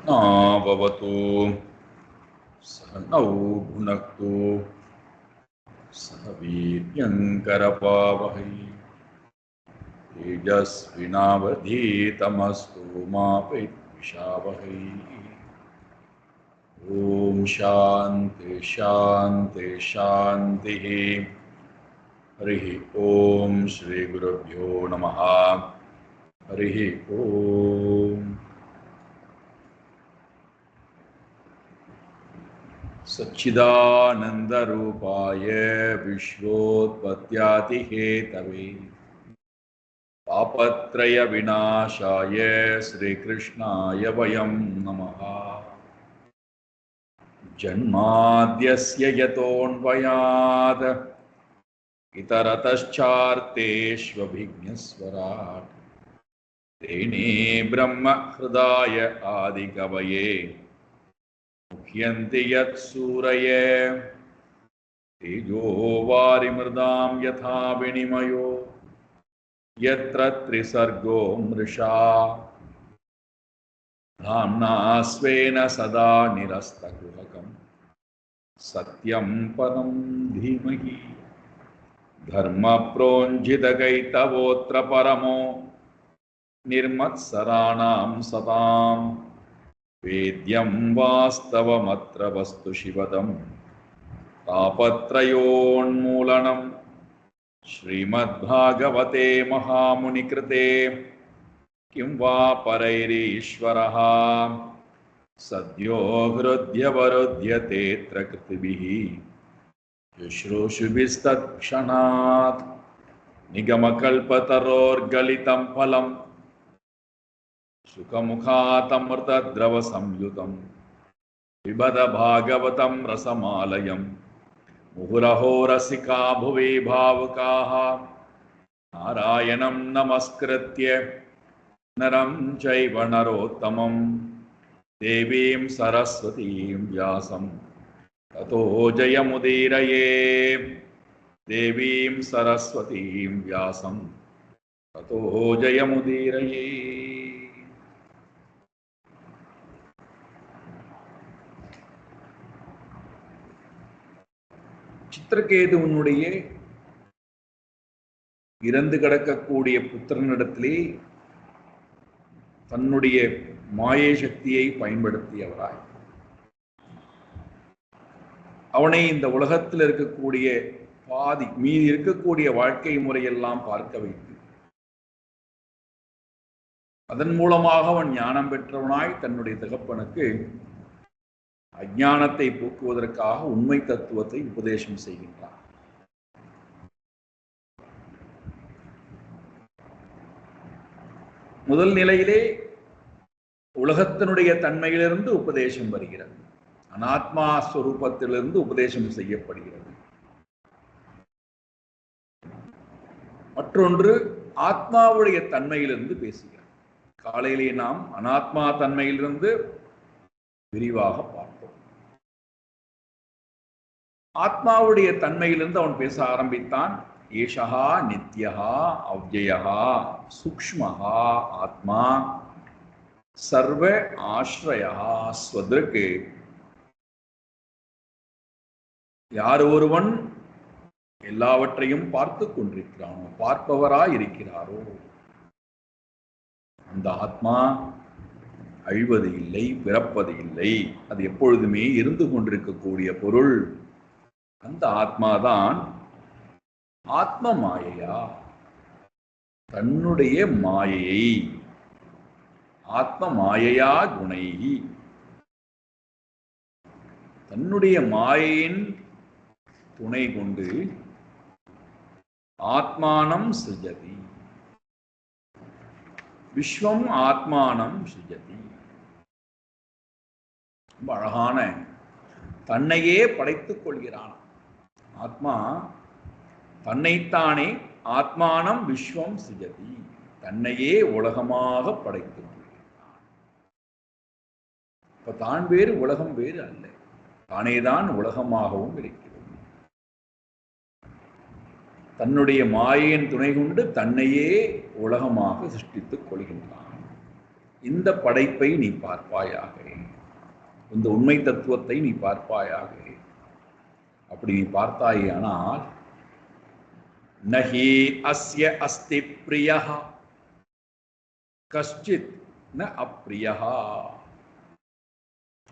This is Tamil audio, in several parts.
सहनावतु सहनौ भुनक्तु सह वीर्यङ्करपावहै तेजस्विनावधीतमस्तु मा विद्विषावहै। ॐ शान्ति शान्ति शान्तिः। हरिः ॐ श्रीगुरुभ्यो नमः। हरिः ॐ। सच्चिदानन्दरूपाय विश्वोत्पत्त्यादिहेतवे तापत्रयविनाशाय श्रीकृष्णाय वयं नमः। जन्माद्यस्य यतोऽन्वयात् इतरतश्चार्तेष्वभिज्ञस्वराट् तेने ब्रह्महृदाय आदिकवये मुह्यन्ति यत्सूरये तेजो वारिमृदां यथा विनिमयो यत्र त्रिसर्गो मृषा धाम्ना स्वेन सदा निरस्तकुहकं सत्यं परं धीमहि। धर्मप्रोञ्झितकैतवोऽत्र परमो निर्मत्सराणां सतां वेद्यं वास्तवमत्र वस्तु शिवदं तापत्रयोन्मूलनं श्रीमद्भागवते महामुनिकृते किं वा परैरीश्वरः सद्यो हृद्यवरुध्यतेऽत्र कृतिभिः शुश्रूषुभिस्तत्क्षणात् निगमकल्पतरोर्गलितं फलं सुखमुखातमृतद्रवसंयुतं पिबत भागवतं रसमालयं मुहुरहो रसिका भुवि भावुकाः नारायणं नमस्कृत्य नरं चैव नरोत्तमं देवीं सरस्वतीं व्यासं ततो जयमुदीरये। देवीं सरस्वतीं व्यासं ततो जयमुदीरये। சித்திரகேதுவனுடைய இறந்து கிடக்கக்கூடிய புத்திரனிடத்திலே தன்னுடைய மாயை சக்தியை பயன்படுத்தியவராய் அவனை இந்த உலகத்தில் இருக்கக்கூடிய பாதி மீதி இருக்கக்கூடிய வாழ்க்கை முறையெல்லாம் பார்க்க வைத்து அதன் மூலமாக அவன் ஞானம் பெற்றவனாய் தன்னுடைய தகப்பனுக்கு அஞ்ஞானத்தை போக்குவதற்காக உண்மை தத்துவத்தை உபதேசம் செய்கின்றான். முதல் நிலையிலே உலகத்தினுடைய தன்மையிலிருந்து உபதேசம் வருகிறது, அனாத்மா ஸ்வரூபத்திலிருந்து உபதேசம் செய்யப்படுகிறது. மற்றொன்று ஆத்மாவுடைய தன்மையிலிருந்து பேசுகிறது. காலையிலே நாம் அனாத்மா தன்மையிலிருந்து விரிவாக பார்த்தோம். ஆத்மாவுடைய தன்மையிலிருந்து அவன் பேச ஆரம்பித்தான். ஏஷா நித்யஹா அவ்யயஹா சூக்ஷ்மஹா ஆத்மா சர்வ ஆஸ்ரயஹா ஸ்வத்ருக். யார் ஒருவன் எல்லாவற்றையும் பார்த்து கொண்டிருக்கிறானோ, பார்ப்பவராய் இருக்கிறாரோ, அந்த ஆத்மா அழிவது இல்லை, பிறப்பது இல்லை, அது எப்பொழுதுமே இருந்து கொண்டிருக்கக்கூடிய பொருள். அந்த ஆத்மாதான் ஆத்ம மாயையா, தன்னுடைய மாயையை ஆத்ம மாயையா குணை, தன்னுடைய மாயையின் துணை கொண்டு ஆத்மானம் சிருஜதி, விஸ்வம் ஆத்மானம் சிருஜதி. ரொம்ப அழகான, தன்னையே படைத்துக் கொள்கிறான் ஆத்மா. தன்னைத்தானே ஆத்மானம் விஸ்வம் சிருஜதி, தன்னையே உலகமாக படைத்துக் கொள்கிறான். இப்ப தான் வேறு உலகம் வேறு அல்ல, தானேதான் உலகமாகவும் இருக்கிறது. தன்னுடைய மாயையின் துணை கொண்டு தன்னையே உலகமாக சிருஷ்டித்துக் கொள்கின்றான். இந்த படைப்பை நீ பார்ப்பாயாக, இந்த உண்மை தத்துவத்தை நீ பார்ப்பாயாக. அப்படி நீ பார்த்தாயானால் நஹி அஸ்ய அஸ்தி பிரியஹ கஷ்சித் ந அப்ரியஹ.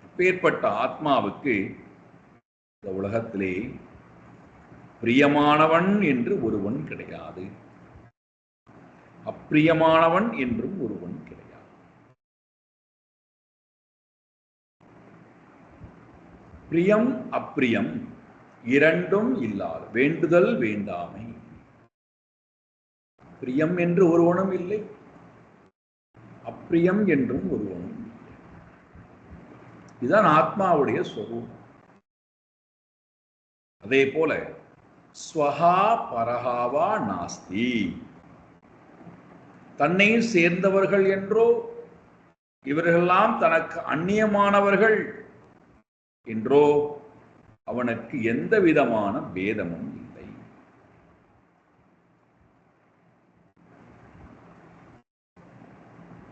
அப்பேற்பட்ட ஆத்மாவுக்கு இந்த உலகத்திலே பிரியமானவன் என்று ஒருவன் கிடையாது, அப்பிரியமானவன் என்றும் ஒருவன் கிடையாது. பிரியம் அப்பிரியம் இரண்டும் இல்லாது, வேண்டுதல் வேண்டாமை. பிரியம் என்று ஒருவனும் இல்லை, அப்பிரியம் என்றும் ஒருவனும் இல்லை. இதுதான் ஆத்மாவுடைய ஸ்வரூபம். அதே போல ஸ்வஹா பரஹாவா நாஸ்தி, தன்னை சேர்ந்தவர்கள் என்றோ இவர்களெல்லாம் தனக்கு அந்நியமானவர்கள் என்றோ அவனுக்கு எந்த விதமான பேதமும் இல்லை.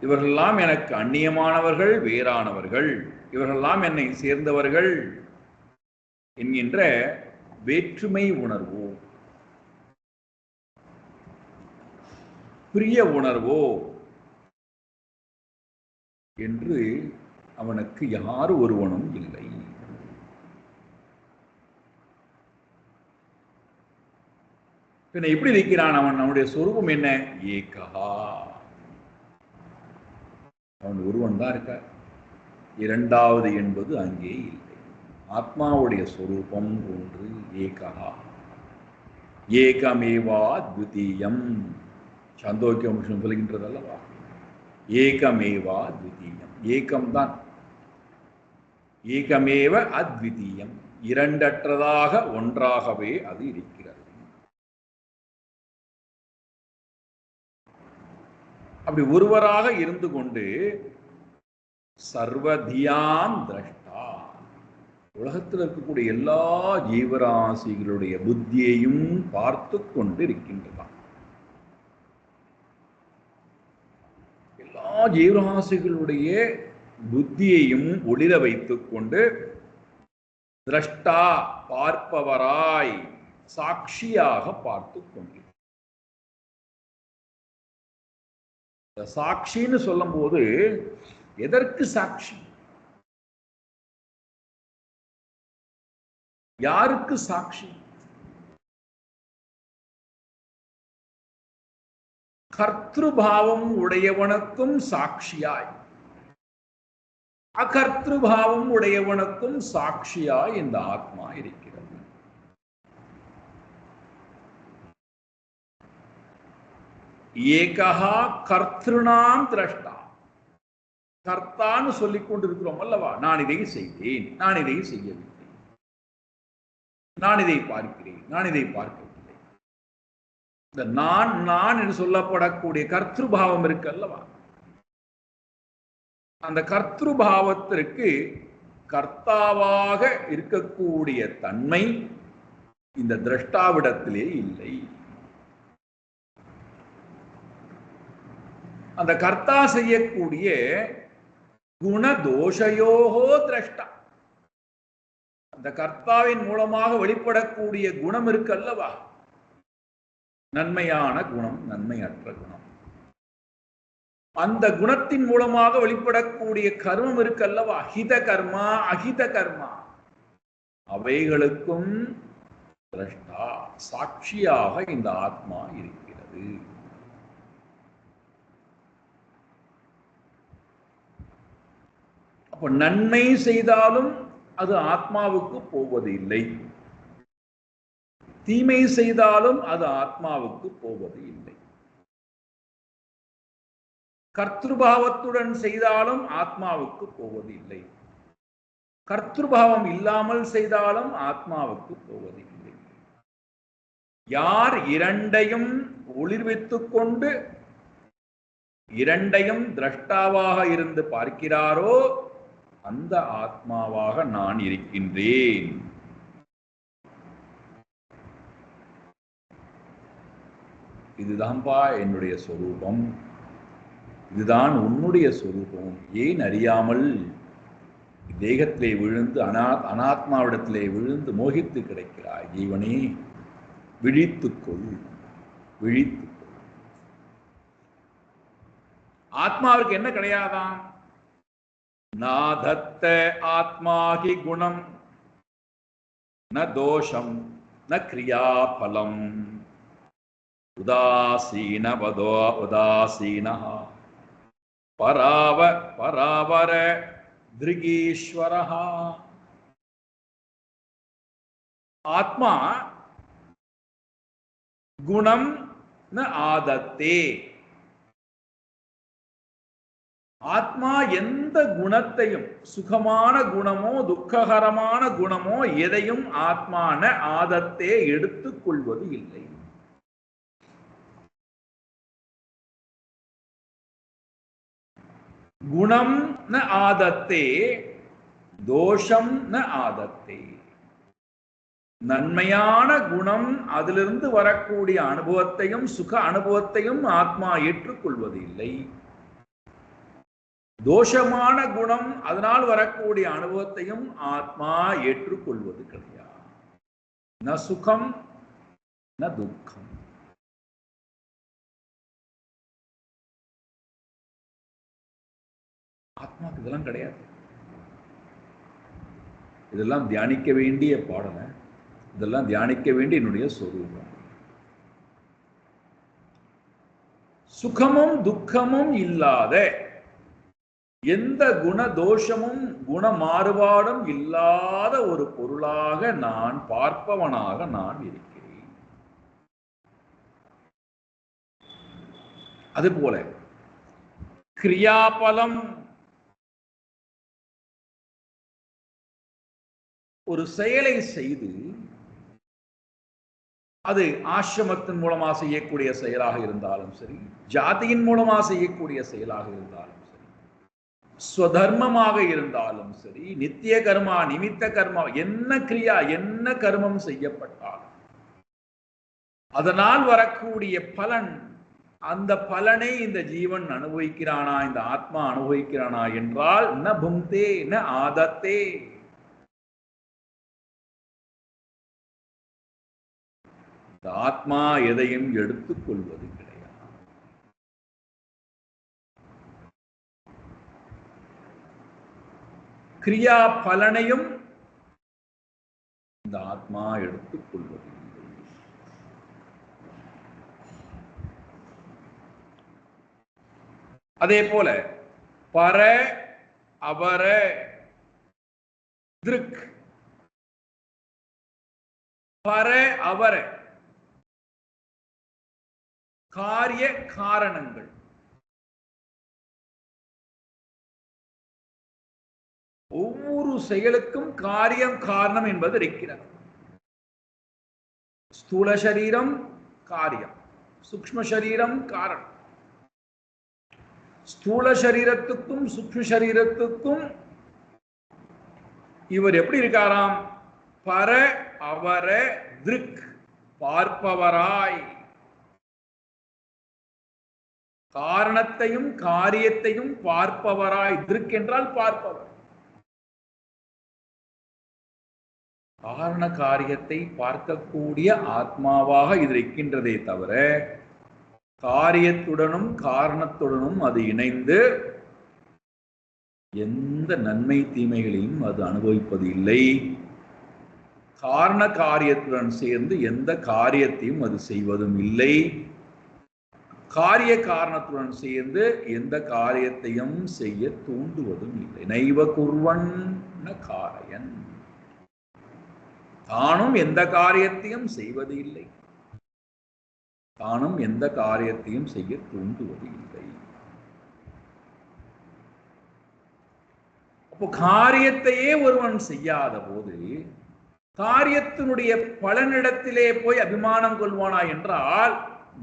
இவர்களெல்லாம் எனக்கு அந்நியமானவர்கள், வேறானவர்கள், இவர்களெல்லாம் என்னை சேர்ந்தவர்கள் என்கின்ற வேற்றுமை உணர்வோ பிரிய உணர்வோ என்று அவனுக்கு யார் ஒருவனும் இல்லை. பின்ன எப்படி இருக்கிறான் அவன்? அவனுடைய சொரூபம் என்ன? ஏகஹா, அவன் ஒருவன் தான் இருக்கார், இரண்டாவது என்பது அங்கே இல்லை. ஆத்மாவுடைய சொரூபம் ஒன்று, ஏகஹா. ஏகமேவா த்விதீயம், சாந்தோக்கியம் சொல்கின்றது அல்லவா? ஏகமேவா த்விதீயம், ஏகம்தான், ஏகமேவ அத்விதீயம், இரண்டற்றதாக ஒன்றாகவே அது இருக்கிறது. அப்படி ஒருவராக இருந்து கொண்டு சர்வதியாம் திரஷ்டா, உலகத்தில் இருக்கக்கூடிய எல்லா ஜீவராசிகளுடைய புத்தியையும் பார்த்து கொண்டு இருக்கின்றான். எல்லா ஜீவராசிகளுடைய புத்தியையும் ஒளிர வைத்துக் கொண்டு திரஷ்டா, பார்ப்பவராய், சாட்சியாக பார்த்து கொண்டு. சாட்சின்னு சொல்லும் போது எதற்கு சாட்சி? யாருக்கு சாட்சி? கர்த்திருபாவம் உடையவனுக்கும் சாட்சியாய், அகர்த்திருபாவம் உடையவனுக்கும் சாட்சியாய் இந்த ஆத்மா இருக்கிறது. ஏகஹா கர்த்திருணாம் திரஷ்டா, கர்த்தான்னு சொல்லிக் கொண்டிருக்கிறோம் அல்லவா? நான் இதை செய்தேன், நான் இதை செய்யவில்லை, நான் இதை பார்க்கிறேன், நான் இதை பார்க்கவில்லை. இந்த நான் நான் என்று சொல்லப்படக்கூடிய கர்த்திருபாவம் இருக்கு அல்லவா? அந்த கர்த்திருபாவத்திற்கு கர்த்தாவாக இருக்கக்கூடிய தன்மை இந்த திரஷ்டாவிடத்திலே இல்லை. அந்த கர்த்தா செய்யக்கூடிய குணதோஷயோகோ திரஷ்டா, அந்த கர்த்தாவின் மூலமாக வெளிப்படக்கூடிய குணம் இருக்கு அல்லவா? நன்மையான குணம், நன்மையற்ற குணம். அந்த குணத்தின் மூலமாக வெளிப்படக்கூடிய கர்மம் இருக்கு அல்லவா? ஹித கர்மா, அஹித கர்மா. அவைகளுக்கும் திரஷ்டா, சாட்சியாக இந்த ஆத்மா இருக்கிறது. அப்ப நன்மை செய்தாலும் அது ஆத்மாவுக்கு போவது இல்லை, தீமை செய்தாலும் அது ஆத்மாவுக்கு போவது இல்லை. கர்த்திருபாவத்துடன் செய்தாலும் ஆத்மாவுக்கு போவது இல்லை, கர்த்திருபாவம் இல்லாமல் செய்தாலும் ஆத்மாவுக்கு போவது இல்லை. யார் இரண்டையும் ஒளிர்வித்துக் கொண்டு இரண்டையும் திரஷ்டாவாக இருந்து பார்க்கிறாரோ அந்த ஆத்மாவாக நான் இருக்கின்றேன். இதுதான்பா என்னுடைய சொரூபம். இதுதான் உன்னுடைய சொரூபம். ஏன் அறியாமல் தேகத்திலே விழுந்து அனாத்மாவிடத்திலே விழுந்து மோகித்து கிடைக்கிறாய்? ஜீவனே, விழித்துக்கொள், விழித்துக்கொள். ஆத்மாவுக்கு என்ன கிடையாதான்? நாதத்த ஆத்மாகி குணம் ந தோஷம் ந கிரியாபலம் உதாசீனவதோ உதாசீனஹ பராவர திருகீஸ்வரஹ. ஆத்மா குணம் ந ஆதத்தே. ஆத்மா எந்த குணத்தையும், சுகமான குணமோ துக்ககரமான குணமோ எதையும் ஆத்மான ஆதத்தே எடுத்துக் கொள்வது இல்லை. குணம் ந ஆதத்தே தோஷம் ந ஆதத்தே. நன்மையான குணம், அதிலிருந்து வரக்கூடிய அனுபவத்தையும் சுக அனுபவத்தையும் ஆத்மா ஏற்றுக்கொள்வது இல்லை. தோஷமான குணம், அதனால் வரக்கூடிய அனுபவத்தையும் ஆத்மா ஏற்றுக்கொள்வது கிடையாது. ந சுகம் ந துக்கம். ஆத்மாக்கு இதெல்லாம் கிடையாது. இதெல்லாம் தியானிக்க வேண்டிய பாடலை, இதெல்லாம் தியானிக்க வேண்டிய என்னுடைய சொரூபம். சுகமும் துக்கமும் இல்லாத, எந்த குண தோஷமும் குண மாறுபாடும் இல்லாத ஒரு பொருளாக நான், பார்ப்பவனாக நான் இருக்கிறேன். அதுபோல கிரியாபலம், ஒரு செயலை செய்து அது ஆசிரமத்தின் மூலமாக செய்யக்கூடிய செயலாக இருந்தாலும் சரி, ஜாதியின் மூலமாக செய்யக்கூடிய செயலாக இருந்தாலும் சரி, ஸ்வதர்மமாக இருந்தாலும் சரி, நித்திய கர்மா நிமித்த கர்மா, என்ன கிரியா என்ன கர்மம் செய்யப்பட்டாலும் அதனால் வரக்கூடிய பலன், அந்த பலனை இந்த ஜீவன் அனுபவிக்கிறானா, இந்த ஆத்மா அனுபவிக்கிறானா என்றால் ந புங்தே ந ஆதத்தே. இந்த ஆத்மா எதையும் எடுத்துக் கொள்வது கிடையாது. கிரியா பலனையும் இந்த ஆத்மா எடுத்துக் கொள்வது இல்லை. அதே போல பர அவர திருக், பர அவர காரிய காரணங்கள், ஒவ்வொரு செயலுக்கும் காரியம் காரணம் என்பது இருக்கிறது. ஸ்தூல சரீரம் காரியம், சூக்ஷ்ம சரீரம் காரணம். ஸ்தூல சரீரத்துக்கும் சூக்ஷ்ம சரீரத்துக்கும் இவர் எப்படி இருக்காராம்? பர அவர திருக், பார்ப்பவராய், காரணத்தையும் காரியத்தையும் பார்ப்பவராய். திருக் என்றால் பார்ப்பவர். காரண காரியத்தை பார்க்கக்கூடிய ஆத்மாவாக இது இருக்கின்றதே தவிர, காரியத்துடனும் காரணத்துடனும் அது இணைந்து எந்த நன்மை தீமைகளையும் அது அனுபவிப்பது இல்லை. காரண காரியத்துடன் சேர்ந்து எந்த காரியத்தையும் அது செய்வதும் இல்லை. காரிய காரணத்துடன் சேர்ந்து எந்த காரியத்தையும் செய்ய தூண்டுவதும் இல்லை. நைவ குர்வன் ந காரயன், தானும் எந்த காரியத்தையும் செய்வது இல்லை, தானும் எந்த காரியத்தையும் செய்ய தூண்டுவது இல்லை. அப்போ காரியத்தையே ஒருவன் செய்யாத போது காரியத்தினுடைய பலனிடத்திலே போய் அபிமானம் கொள்வானா என்றால்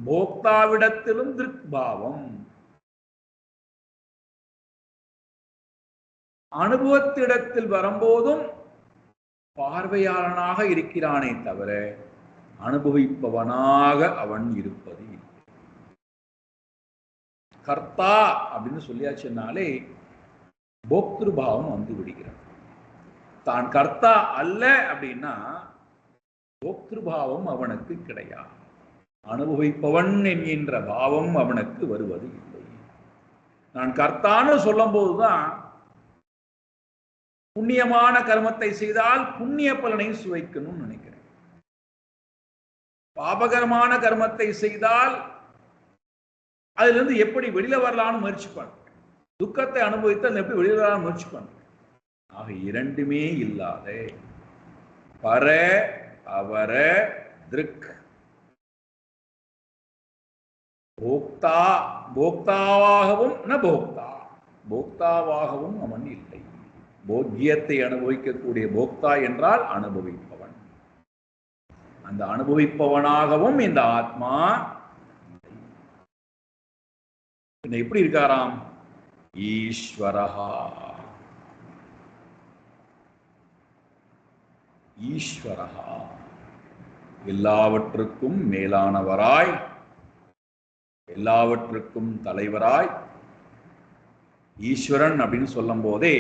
போக்தாவிடத்திலும் திருக்பாவம், அனுபவத்திடத்தில் வரும்போதும் பார்வையாளனாக இருக்கிறானே தவிர அனுபவிப்பவனாக அவன் இருப்பது இல்லை. கர்த்தா அப்படின்னு சொல்லியாச்சுனாலே போக்திருபாவம் வந்து விடுகிறது. தான் கர்த்தா அல்ல அப்படின்னா போக்திருபாவம் அவனுக்கு கிடையாது. அனுபவிப்பவன் என்கின்ற பாவம் அவனுக்கு வருவது இல்லை. நான் கர்த்தான்னு சொல்லும் போதுதான் புண்ணியமான கர்மத்தை செய்தால் புண்ணிய பலனை சுவைக்கணும்னு நினைக்கிறேன். பாபகரமான கர்மத்தை செய்தால் அதிலிருந்து எப்படி வெளியில வரலாம்னு முயற்சி பண்றேன். துக்கத்தை அனுபவித்தால் எப்படி வெளியில வரலாம்னு முயற்சி பண்றேன். ஆக இரண்டுமே இல்லாத பர அவர திருக் போக்தா, போக்தாவாகவும் போக்தாவாகவும் அவன் இல்லை. போக்கியத்தை அனுபவிக்கக்கூடிய போக்தா என்றால் அனுபவிப்பவன். அந்த அனுபவிப்பவனாகவும் இந்த ஆத்மா எப்படி இருக்காராம்? ஈஸ்வரஹா, ஈஸ்வரஹா, எல்லாவற்றுக்கும் மேலானவராய், எல்லாவற்றுக்கும் தலைவராய் ஈஸ்வரன் அப்படின்னு சொல்லும் போதே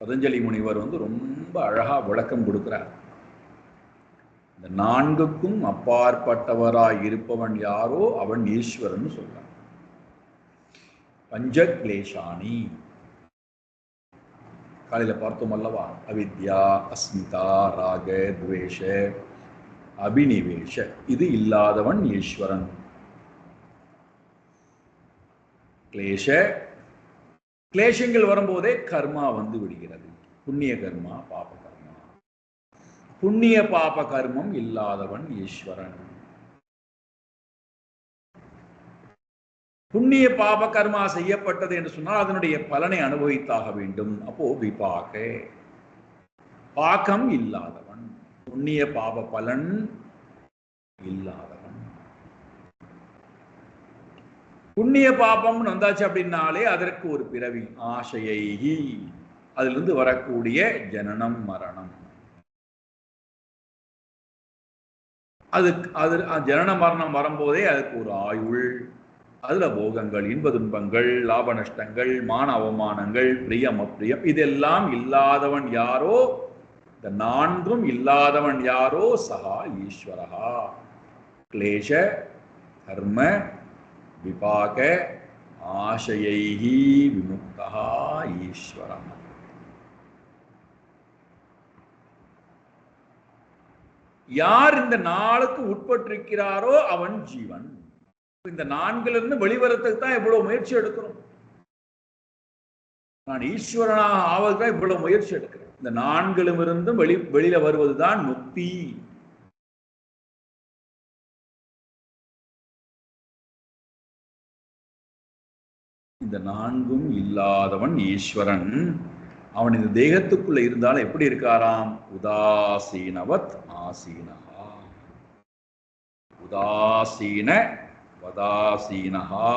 பதஞ்சலி முனிவர் ரொம்ப அழகா விளக்கம் கொடுக்கிறார். இந்த நான்குக்கும் அப்பாற்பட்டவராய் இருப்பவன் யாரோ அவன் ஈஸ்வரன் சொல்றான். பஞ்சக்லேஷானி காலையில பார்த்தோம் அல்லவா? அவித்யா, அஸ்மிதா, ராக, துவேஷ, அபினிவேஷ, இது இல்லாதவன் ஈஸ்வரன். கிளேஷ, கிளேஷங்கள் வரும்போதே கர்மா வந்து விடுகிறது. புண்ணிய கர்மா, பாப கர்மா. புண்ணிய பாப கர்மம் இல்லாதவன் ஈஸ்வரன். புண்ணிய பாப கர்மா செய்யப்பட்டது என்று சொன்னால் அதனுடைய பலனை அனுபவித்தாக வேண்டும். அப்போ விபாக, பாகம் இல்லாதவன், புண்ணிய பாப பலன் இல்லாதவன். புண்ணிய பாபம் வந்தாச்சு அப்படின்னாலே அதற்கு ஒரு பிறவி, ஆசையை, அதிலிருந்து வரக்கூடிய ஜனனம் மரணம். அது ஜனன மரணம் வரும்போதே அதுக்கு ஒரு ஆயுள், அதுல போகங்கள், இன்ப துன்பங்கள், லாப நஷ்டங்கள், மான அவமானங்கள், பிரியம் அப்பிரியம், இதெல்லாம் இல்லாதவன் யாரோ, இந்த நான்கும் இல்லாதவன் யாரோ சகா ஈஸ்வரஹா. கிளேஷ கர்ம விபாக ஆசையைஹி விமுக்தா ஈஸ்வரஹ. யார் இந்த நாளுக்கு உட்பட்டிருக்கிறாரோ அவன் ஜீவன். இந்த நான்கிலிருந்து வெளிவரத்துக்கு தான் இவ்வளவு முயற்சி எடுக்கிறோம். நான் ஈஸ்வரனாக ஆவதுதான் இவ்வளவு முயற்சி எடுக்கிறேன். இந்த நான்கிலும் இருந்தும் வெளியில வருவதுதான் முக்தி. இந்த நான்கும் இல்லாதவன் ஈஸ்வரன். அவன் இந்த தேகத்துக்குள்ள இருந்தாலும் எப்படி இருக்காராம்? உதாசீனவத் ஆசீனஹா, உதாசீன வதாசீனஹா.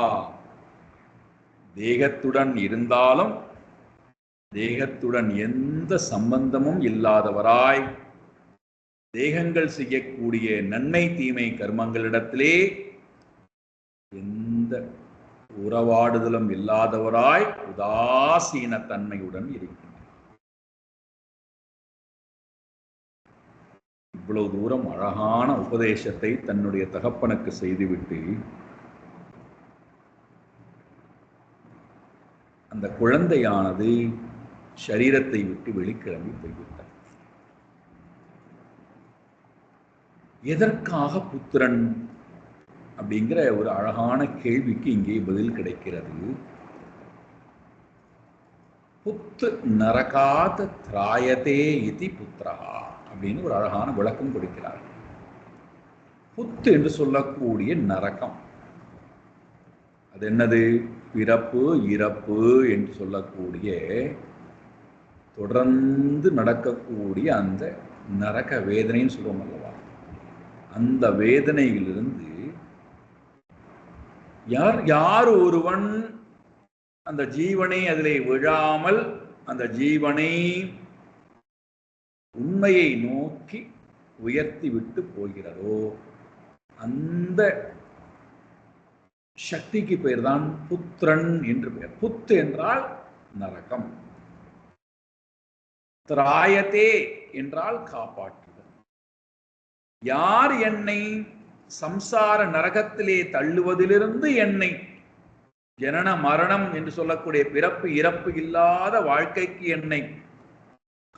தேகத்துடன் இருந்தாலும் தேகத்துடன் எந்த சம்பந்தமும் இல்லாதவராய், தேகங்கள் செய்யக்கூடிய நன்மை தீமை கர்மங்களிடத்திலே எந்த உறவாடுதலும் இல்லாதவராய் உதாசீன தன்மையுடன் இருக்கின்றார். இவ்வளவு தூரம் அழகான உபதேசத்தை தன்னுடைய தகப்பனுக்கு செய்துவிட்டு அந்த குழந்தையானது சரீரத்தை விட்டு வெளிக்கிளம்பி போய்விட்டார். எதற்காக புத்திரன் அப்படிங்கிற ஒரு அழகான கேள்விக்கு இங்கே பதில் கிடைக்கிறது. புத்து நரகாத் திராயதே இதி புத்திரஹா அப்படின்னு ஒரு அழகான விளக்கம் கொடுக்கிறார். புத்து என்று சொல்லக்கூடிய நரகம் அது என்னது? பிறப்பு இறப்பு என்று சொல்லக்கூடிய தொடர்ந்து நடக்கக்கூடிய அந்த நரக வேதனைன்னு சொல்லுவோம் அல்லவா, அந்த வேதனையிலிருந்து யார் ஒருவன் அந்த ஜீவனை அதிலே விழாமல் அந்த ஜீவனை உண்மையை நோக்கி உயர்த்தி விட்டு போகிறதோ அந்த சக்திக்கு பெயர் தான் புத்திரன் என்று பெயர். புத்து என்றால் நரகம், திராயத்தே என்றால் காப்பாற்றுதல். யார் என்னை சம்சார நரகத்திலே தள்ளுவதிலிருந்து என்னை ஜனன மரணம் என்று சொல்லக்கூடிய பிறப்பு இறப்பு இல்லாத வாழ்க்கைக்கு என்னை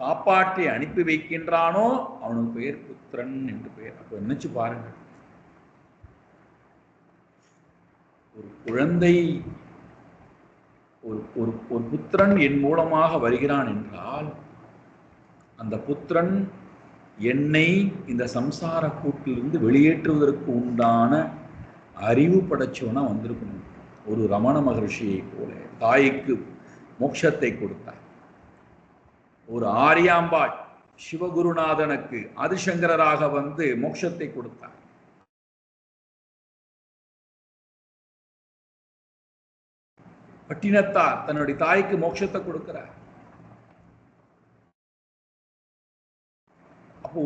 காப்பாற்றி அனுப்பி வைக்கின்றானோ அவனுக்கு பெயர் புத்திரன் என்று பெயர். அப்ப நினைச்சு பாருங்க, ஒரு குழந்தை ஒரு புத்திரன் என் மூலமாக வருகிறான் என்றால் அந்த புத்திரன் என்னை இந்த சம்சார கூட்டிலிருந்து வெளியேற்றுவதற்கு உண்டான அறிவு படைச்சவனா வந்திருக்கணும். ஒரு ரமண மகர்ஷியை போல தாய்க்கு மோட்சத்தை கொடுத்தார். ஒரு ஆரியாம்பாள் சிவகுருநாதனுக்கு ஆதிசங்கரராக வந்து மோட்சத்தை கொடுத்தார். பட்டினத்தார் தன்னுடைய தாய்க்கு மோட்சத்தை கொடுக்கிறார். அப்போ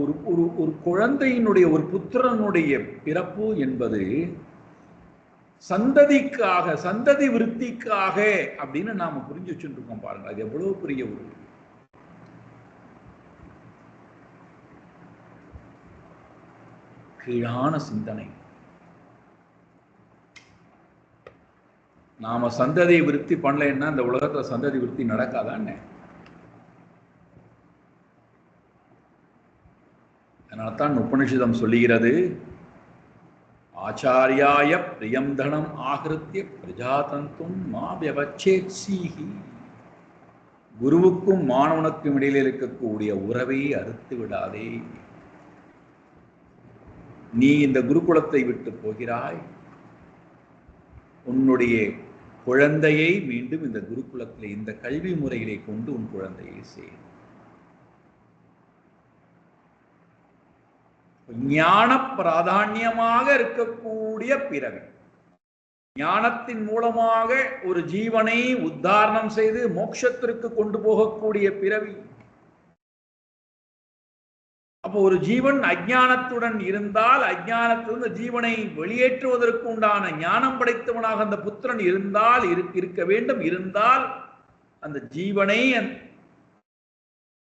ஒரு குழந்தையினுடைய ஒரு புத்திரனுடைய பிறப்பு என்பது சந்ததிக்காக, சந்ததி விருத்திக்காக அப்படின்னு நாம புரிஞ்சு வச்சுருக்கோம். பாருங்க, அது எவ்வளவு பெரிய ஒரு கீழான சிந்தனை. நாம சந்ததியை விருத்தி பண்ணலைன்னா இந்த உலகத்துல சந்ததி விருத்தி நடக்காதான்னு. அதனால்தான் உபனிஷதம் சொல்லுகிறது, ஆச்சாரியாய பிரியம் தனம் ஆகிருத்திய பிரஜாதந்தும் மா வியவச்சேத்ஸீஹி. குருவுக்கும் மாணவனுக்கும் இடையில் இருக்கக்கூடிய உறவை அறுத்து விடாதே. நீ இந்த குருகுலத்தை விட்டு போகிறாய், உன்னுடைய குழந்தையை மீண்டும் இந்த குருகுலத்திலே இந்த கல்வி முறையிலே கொண்டு உன் குழந்தையை செய். ஞான பிராதான்யமாக இருக்கக்கூடிய பிறவி, ஞானத்தின் மூலமாக ஒரு ஜீவனை உத்தாரணம் செய்து மோட்சத்திற்கு கொண்டு போகக்கூடிய பிறவி. அப்போ ஒரு ஜீவன் அஞ்ஞானத்துடன் இருந்தால், அஞ்ஞானத்திலிருந்து ஜீவனை வெளியேற்றுவதற்கு உண்டான ஞானம் படைத்தவனாக அந்த புத்திரன் இருந்தால் இருக்க வேண்டும். இருந்தால் அந்த ஜீவனை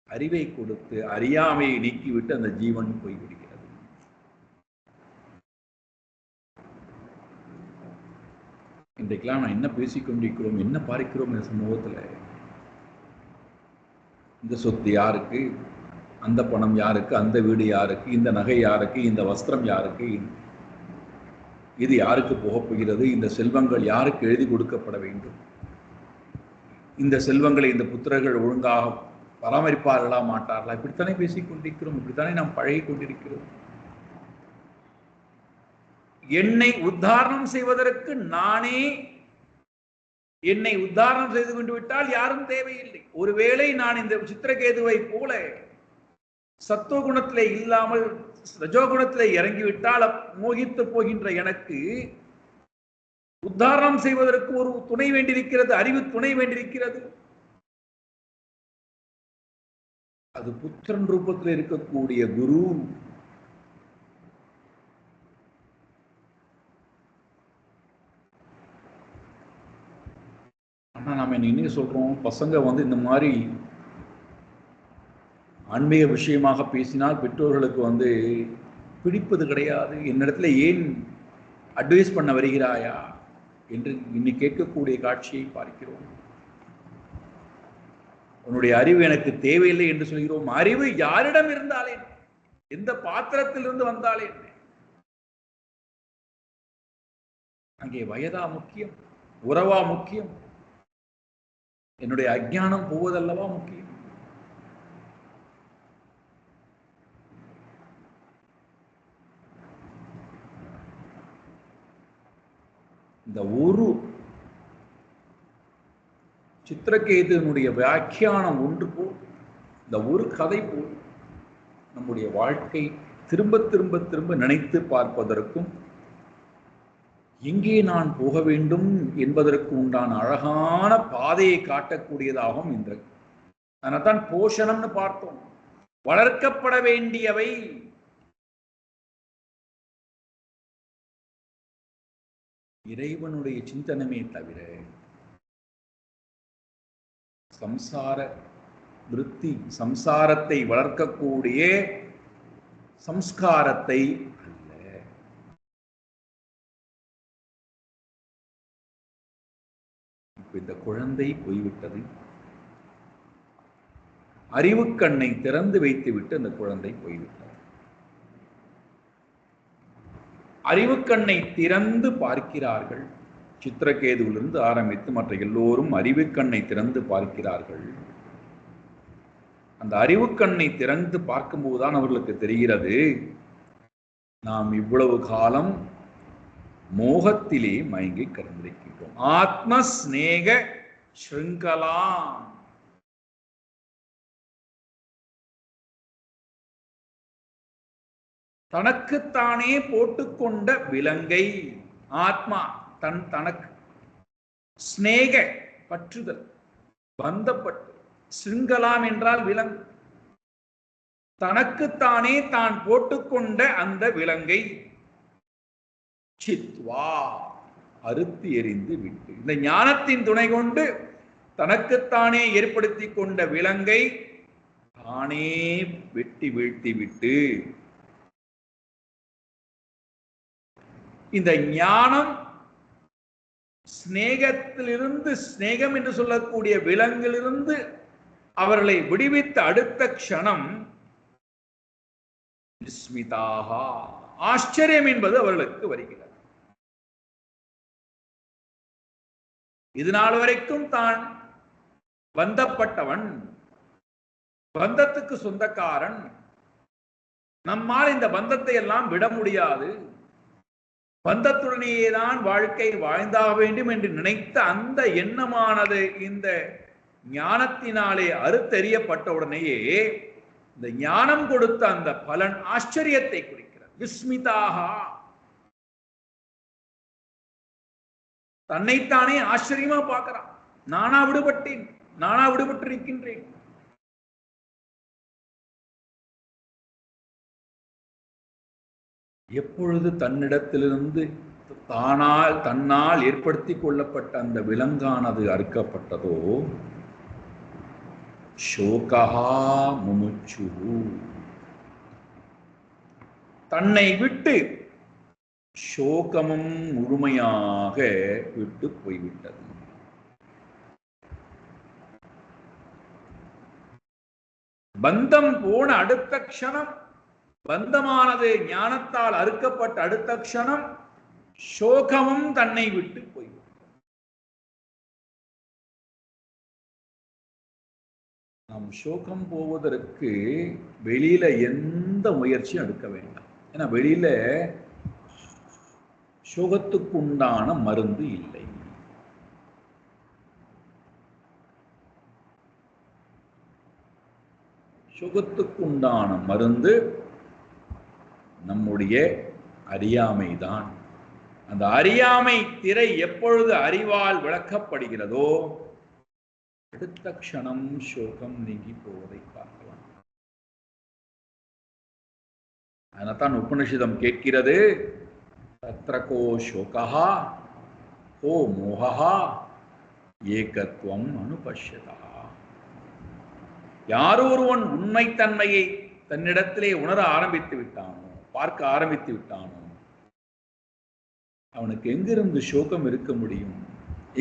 அறிவை கொடுத்து அறியாமையை நீக்கிவிட்டு அந்த ஜீவன் போய்விடுகிறது. இன்றைக்கெல்லாம் நான் என்ன பேசிக்கொண்டிருக்கிறோம், என்ன பார்க்கிறோம் இந்த சமூகத்துல? இந்த சொத்து யாருக்கு, அந்த பணம் யாருக்கு, அந்த வீடு யாருக்கு, இந்த நகை யாருக்கு, இந்த வஸ்திரம் யாருக்கு, இது யாருக்கு போகப் போகிறது, இந்த செல்வங்கள் யாருக்கு எழுதி கொடுக்கப்பட வேண்டும், இந்த செல்வங்களை இந்த புத்திரர்கள் ஒழுங்காக பராமரிப்பார்களா மாட்டார்களா, இப்படித்தானே பேசிக்கொண்டிருக்கிறோம், இப்படித்தானே நாம் பழகி கொண்டிருக்கிறோம். என்னை உத்தாரணம் செய்வதற்கு நானே என்னை உத்தாரணம் செய்து கொண்டு விட்டால் யாரும் தேவையில்லை. ஒருவேளை நான் இந்த சித்திரகேதுவை போல சத்துவகுணத்திலே இல்லாமல் ரஜோகுணத்திலே இறங்கிவிட்டால் மோகித்து போகின்ற எனக்கு உத்தாரணம் செய்வதற்கு ஒரு துணை வேண்டியிருக்கிறது, அறிவு துணை வேண்டியிருக்கிறது. அது புத்திரன் ரூபத்தில் இருக்கக்கூடிய குரு. ஆனா நாம என்ன சொல்றோம், பசங்க வந்து இந்த மாதிரி ஆன்மீக விஷயமாக பேசினால் பெற்றோர்களுக்கு வந்து பிடிப்பது கிடையாது. என்னிடத்துல ஏன் அட்வைஸ் பண்ண வருகிறாயா என்று இன்னைக்கு கேட்கக்கூடிய காட்சியை பார்க்கிறோம். உன்னுடைய அறிவு எனக்கு தேவையில்லை என்று சொல்கிறோம். அறிவு யாரிடம் இருந்தாலே, எந்த பாத்திரத்திலிருந்து வந்தாலே, அங்கே வயதா முக்கியம், உறவா முக்கியம், என்னுடைய அஞ்ஞானம் போவதல்லவா முக்கியம். இந்த ஒரு சித்திரகேதுனுடைய வியாக்கியானம் ஒன்று போல், இந்த ஒரு கதை போல் நம்முடைய வாழ்க்கை திரும்ப திரும்ப திரும்ப நினைத்து பார்ப்பதற்கும் எங்கே நான் போக வேண்டும் என்பதற்கு உண்டான அழகான பாதையை காட்டக்கூடியதாகவும் இன்று. அதனால்தான் போஷணம்னு பார்த்தோம். வளர்க்கப்பட வேண்டியவை. இறைவனுடைய சிந்தனமே தவிர சம்சார விருத்தி, சம்சாரத்தை வளர்க்கக்கூடிய சம்ஸ்காரத்தை அல்ல. இந்த குழந்தை போய்விட்டது. அறிவு கண்ணை திறந்து வைத்துவிட்டு அந்த குழந்தை போய்விட்டது. அறிவு கண்ணை திறந்து பார்க்கிறார்கள். சித்திரகேதுவிலிருந்து ஆரம்பித்து மற்ற எல்லோரும் அறிவு கண்ணை திறந்து பார்க்கிறார்கள். அந்த அறிவு கண்ணை திறந்து பார்க்கும்போதுதான் அவர்களுக்கு தெரிகிறது, நாம் இவ்வளவு காலம் மோகத்திலே மயங்கி கடந்திருக்கின்றோம். ஆத்ம ஸ்நேக ஸ்ருங்கலாம். தனக்குத்தானே போட்டுக்கொண்ட விலங்கை, ஆத்மா தனக்கு, ஸ்நேக பற்றுதல், பந்தப்பட்டு, ஸ்ருங்கலாம் என்றால் விலங்கு, தனக்குத்தானே தான் போட்டுக்கொண்ட அந்த விலங்கை சித்வா அறுத்து எறிந்து விட்டு, இந்த ஞானத்தின் துணை கொண்டு தனக்குத்தானே ஏற்படுத்தி கொண்ட விலங்கை தானே வெட்டி வீழ்த்தி விட்டு, இந்த ஞானம் ஸ்நேகத்திலிருந்து, ஸ்நேகம் என்று சொல்லக்கூடிய விலங்கிலிருந்து அவர்களை விடுவித்த அடுத்த க்ஷணம் விஸ்மிதாக, ஆச்சரியம் என்பது அவர்களுக்கு வருகிறது. இது நாள் வரைக்கும் தான் பந்தப்பட்டவன், பந்தத்துக்கு சொந்தக்காரன், நம்மால் இந்த பந்தத்தை எல்லாம் விட முடியாது, பந்தத்துடனேதான் வாழ்க்கை வாழ்ந்தாக வேண்டும் என்று நினைத்த அந்த எண்ணமானது இந்த ஞானத்தினாலே அறுத்தெறியப்பட்ட உடனேயே இந்த ஞானம் கொடுத்த அந்த பலன் ஆச்சரியத்தை குறிக்கிறது. விஸ்மிதாக, தன்னைத்தானே ஆச்சரியமா பார்க்கிறான். நானா விடுபட்டேன், நானா விடுபட்டிருக்கின்றேன். எப்பொழுது தன்னிடத்திலிருந்து தன்னால் ஏற்படுத்தி கொள்ளப்பட்ட அந்த விலங்கானது அறுக்கப்பட்டதோ, சோகா முமுச்சு, தன்னை விட்டு சோகமும் முழுமையாக விட்டு போய்விட்டது. பந்தம் போன அடுத்த க்ஷணம், பந்தமானது ஞானத்தால் அறுக்கப்பட்ட அடுத்த க்ஷணம் சோகமும் தன்னை விட்டு போய்விட்டது. நாம் சோகம் போவதற்கு வெளியில எந்த முயற்சியும் எடுக்க வேண்டாம். ஏன்னா வெளியில சோகத்துக்குண்டான மருந்து இல்லை. சோகத்துக்குண்டான மருந்து நம்முடைய அறியாமைதான். அந்த அறியாமை திரை எப்பொழுது அறிவால் விளக்கப்படுகிறதோ அடுத்த க்ஷணம் சோகம் நீங்கி போவதை பார்க்கலாம். அதனால்தான் உபனிஷதம் கேட்கிறது, தத்ரகோ சோகா கோ மோகா ஏகத்வம் அனுபஷ்யதா. யாரொருவன் உண்மைத்தன்மையை தன்னிடத்திலே உணர ஆரம்பித்து விட்டானோ, பார்க்க ஆரம்பித்து விட்டானோ, அவனுக்கு எங்கிருந்து சோகம் இருக்க முடியும்?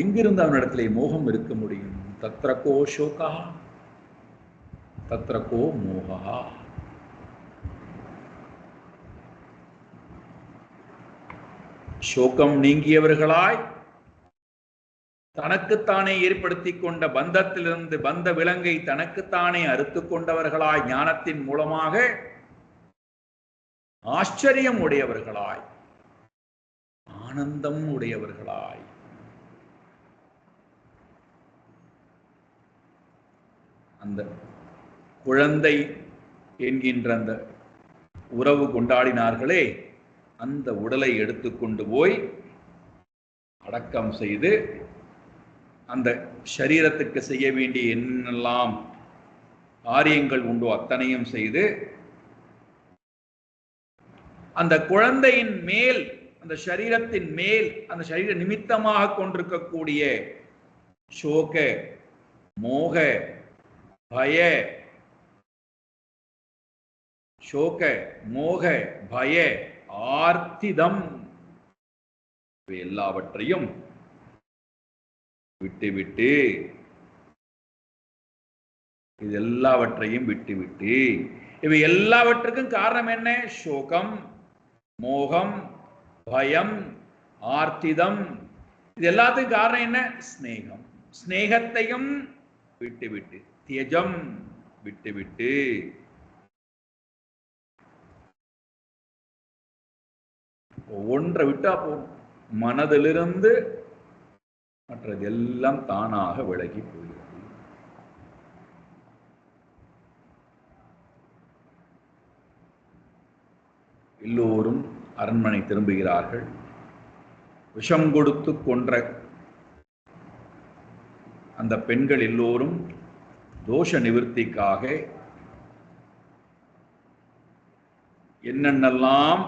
எங்கிருந்து அவனிடத்திலே மோகம் இருக்க முடியும்? தத்ரகோ சோகா தத்ரகோ மோகா. சோகம் நீங்கியவர்களாய் தனக்குத்தானே ஏற்படுத்தி கொண்ட பந்தத்திலிருந்து பந்த விலங்கை தனக்குத்தானே அறுத்து கொண்டவர்களாய் ஞானத்தின் மூலமாக ஆச்சரியம் உடையவர்களாய், ஆனந்தம் உடையவர்களாய், அந்த குழந்தை என்கின்ற அந்த உறவு கொண்டாடினார்களே, அந்த உடலை எடுத்துக்கொண்டு போய் அடக்கம் செய்து அந்த சரீரத்துக்கு செய்ய வேண்டிய என்னெல்லாம் காரியங்கள் உண்டோ அத்தனையும் செய்து அந்த குழந்தையின் மேல் அந்த சரீரத்தின் மேல் அந்த சரீர நிமித்தமாக கொண்டிருக்கக்கூடிய சோக, மோக, பய, சோக, மோக, பய, ஆர்த்திதம் எல்லாவற்றையும் விட்டுவிட்டு, இது எல்லாவற்றையும் விட்டுவிட்டு, இவை எல்லாவற்றுக்கும் காரணம் என்ன? சோகம், மோகம், பயம், ஆர்த்திதம். இது எல்லாத்துக்கும் காரணம் என்ன? ஸ்நேகம். ஸ்நேகத்தையும் விட்டுவிட்டு, தியஜம் விட்டுவிட்டு, ஒன்றை விட்டா போகும். மனதிலிருந்து மற்றது எல்லாம் தானாக விலகி போகிறது. எல்லோரும் அரண்மனை திரும்புகிறார்கள். விஷம் கொடுத்து கொன்ற அந்த பெண்கள் எல்லோரும் தோஷ நிவர்த்திக்காக என்னென்னலாம்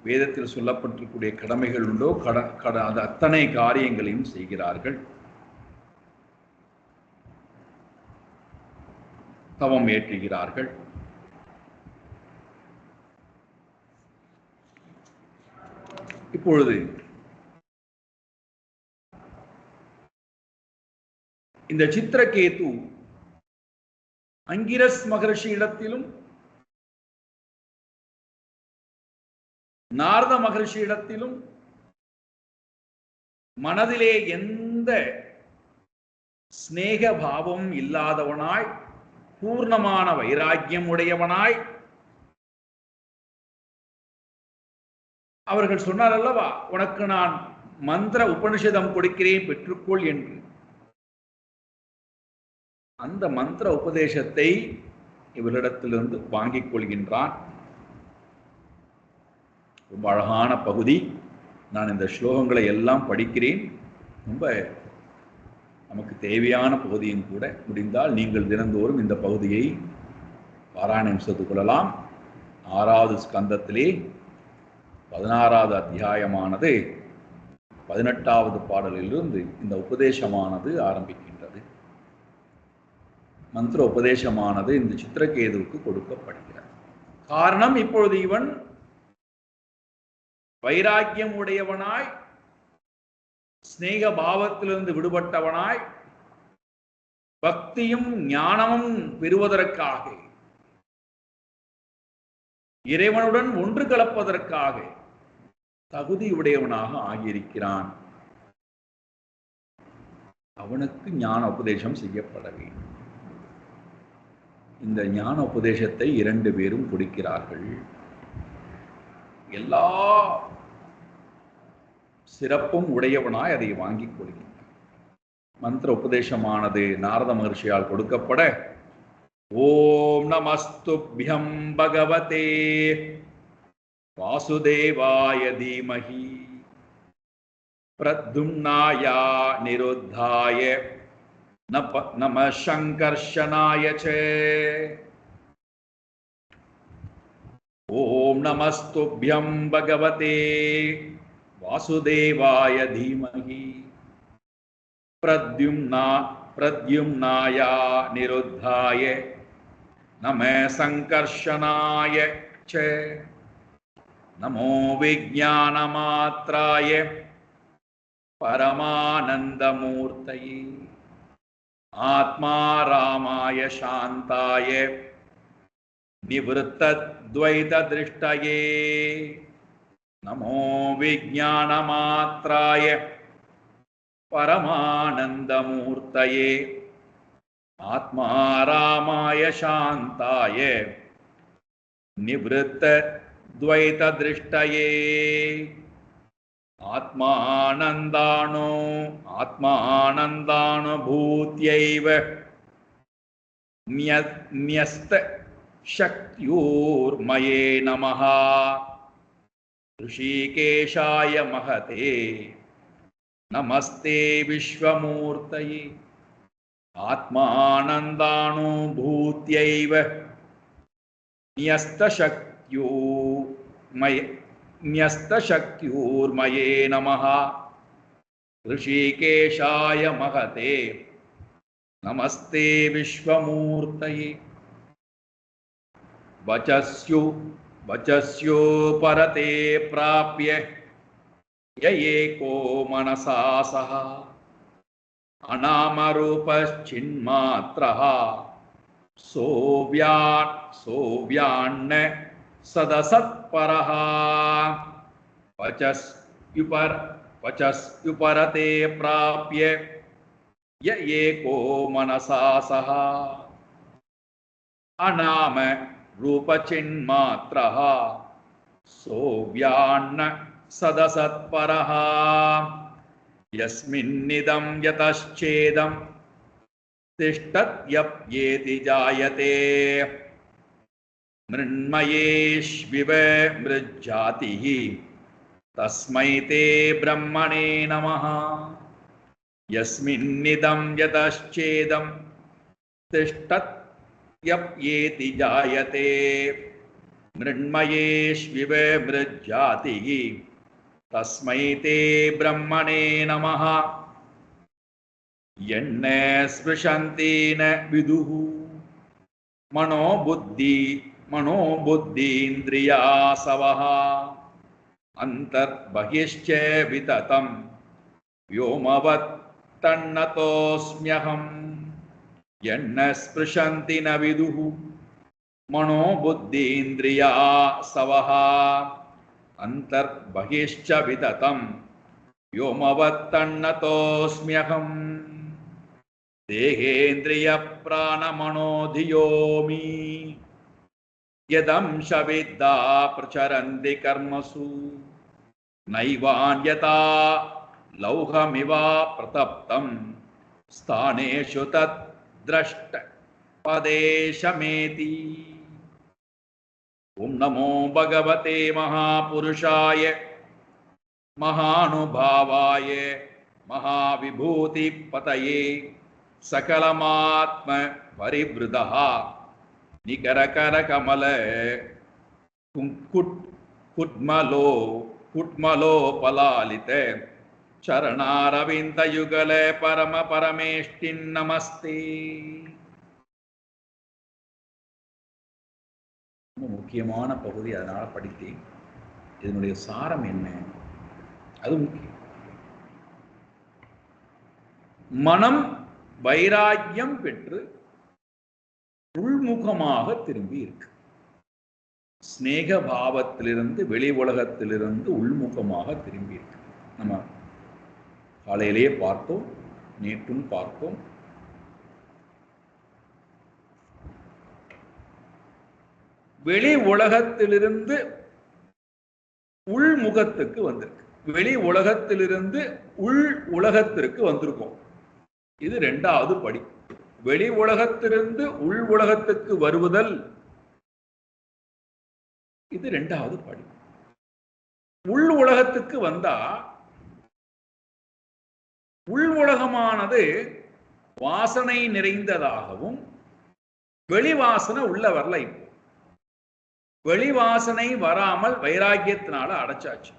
வேதத்தில் சொல்லப்பட்டிருக்கூடிய கடமைகள் உண்டோ அது அத்தனை காரியங்களையும் செய்கிறார்கள். தவம் ஏற்றுகிறார்கள். இப்பொழுது இந்த சித்திரகேது அங்கிரஸ் மகர்ஷியிடத்திலும் நாரத மகர்ஷியிடத்திலும் மனதிலே எந்த ஸ்நேக பாவம் இல்லாதவனாய், பூர்ணமான வைராக்கியம் உடையவனாய் அவர்கள் சொன்னார் அல்லவா, உனக்கு நான் மந்திர உபனிஷதம் கொடுக்கிறேன், பெற்றுக்கொள் என்று. அந்த மந்திர உபதேசத்தை இவரிடத்திலிருந்து வாங்கிக் கொள்கின்றான். ரொம்ப அழகான பகுதி. நான் இந்த ஸ்லோகங்களை எல்லாம் படிக்கிறேன். ரொம்ப நமக்கு தேவையான பகுதியும் கூட. முடிந்தால் நீங்கள் தினந்தோறும் இந்த பகுதியை பாராயணம் செய்து கொள்ளலாம். 6வது ஸ்கந்தத்திலே 16வது அத்தியாயமானது 18வது பாடலிலிருந்து இந்த உபதேசமானது ஆரம்பிக்கின்றது. மந்திர உபதேசமானது இந்த சித்திரகேதுவுக்கு கொடுக்கப்படுகிறது. காரணம், இப்பொழுது இவன் வைராக்கியம் உடையவனாய், ஸ்நேக பாவத்திலிருந்து விடுபட்டவனாய், பக்தியும் ஞானமும் பெறுவதற்காக, இறைவனுடன் ஒன்று கலப்பதற்காக தகுதியுடையவனாக ஆகியிருக்கிறான். அவனுக்கு ஞான உபதேசம் செய்யப்பட வேண்டும். இந்த ஞான உபதேசத்தை 2 பேரும் கொடுக்கிறார்கள். எல்லா சிறப்பும் உடையவனாய் அதை வாங்கிக் கொள்கின்றான். மந்திர உபதேசமானது நாரத மகர்ஷியால் கொடுக்கப்பட, ஓம் நமஸ்துப்யம் பகவதே வாசுதேவாய தீமஹி பிரத்யும்னாய நிருத்தாய நம சங்கர்ஷனாய ச. ஓம் நமஸ்துப்யம் பகவதே வாசுதேவாய தீமஹி பிரத்யும்னாய நிருத்தாய நம சங்கர்ஷனாய ச. நமோ விஜ்ஞானமாத்ராய பரமானந்தமூர்த்தயே ஆத்மா ராமாய சாந்தாய நிவృத்தத்வைதத்ருஷ்டயே. நமோ விஜ்ஞானமாத்ராய பரமானந்தமூர்த்தயே ஆத்மா ராமாய சாந்தாய நிவృத்தத்வைதத்ருஷ்டயே. ஆத்மானந்தானுபூத்யைவ ந்யஸ்த சக்த்யோர்மயே நமः. ऋषिकेशाय महते नमस्ते विश्वमूर्तये. आत्मानन्दानुभूत्यैव न्यस्तशक्त्यो न्यस्तशक्त्यूर्मये नमः ऋषिकेशाय महते नमस्ते विश्वमूर्तये वचस्यो परते प्राप्य य एको मनसा सह अनामरूपश्चिन्मात्रः सोऽव्यान्न सदसत्परः वचस्युपरते प्राप्य य एको मनसा सह अनाम रूपचिन्मात्रः सोऽव्यान्न सदसत्परः यस्मिन्निदं यतश्चेदं तिष्ठत्यप्येति जायते मृण्मयेष्विव मृज्जातिः तस्मै ते ब्रह्मणे नमः यस्मिन्निदं यतश्चेदं तिष्ठत्यप्येति जायते मृण्मयेष्विव मृज्जातिः तस्मै ते ब्रह्मणे नमः यन्न स्पृशन्ति न विदुः मनोबुद्धीन्द्रियासवः अन्तर्बहिश्च विततं व्योमवत् तन्नतोऽस्म्यहम् यन्न स्पृशन्ति न विदुः मनोबुद्धीन्द्रियासवः अन्तर्बहिश्च विततं व्योमवत् तन्नतोऽस्म्यहम् देहेन्द्रियप्राणमनोधियोमि यदंशविद्या प्रचरन्ति कर्मसु नैवान्यथा लौहमिवा प्रतप्तं स्थानेषु तत् द्रष्ट पदेशमेति। ओं नमो भगवते महापुरुषाय महानुभावाय महाविभूतिपतये सकलमात्म परिवृदः निकरकरकमल कुड्मलोपलालित चरणारविन्दयुगल परम परमेष्टिन् नमस्ते। முக்கியமான பகுதி, அதனால படித்தேன். இதனுடைய சாரம் என்ன? அது முக்கியம். மனம் வைராக்கியம் பெற்று உள்முகமாக திரும்பி இருக்கு. ஸ்நேக பாவத்திலிருந்து வெளி உலகத்திலிருந்து உள்முகமாக திரும்பி இருக்கு. நம்ம காலையிலேயே பார்த்தோம், நேற்றும் பார்த்தோம். வெளி உலகத்திலிருந்து உள்முகத்துக்கு வந்திருக்கு. வெளி உலகத்திலிருந்து உள் உலகத்திற்கு வந்திருக்கோம். இது இரண்டாவது படி. வெளி உலகத்திலிருந்து உள் உலகத்துக்கு வருவதல், இது இரண்டாவது படி. உள் உலகத்துக்கு வந்தா உள் உலகமானது வாசனை நிறைந்ததாகவும் வெளிவாசனை உள்ள வரல. இப்போ வெளிவாசனை வராமல் வைராக்கியத்தினால அடைச்சாச்சு.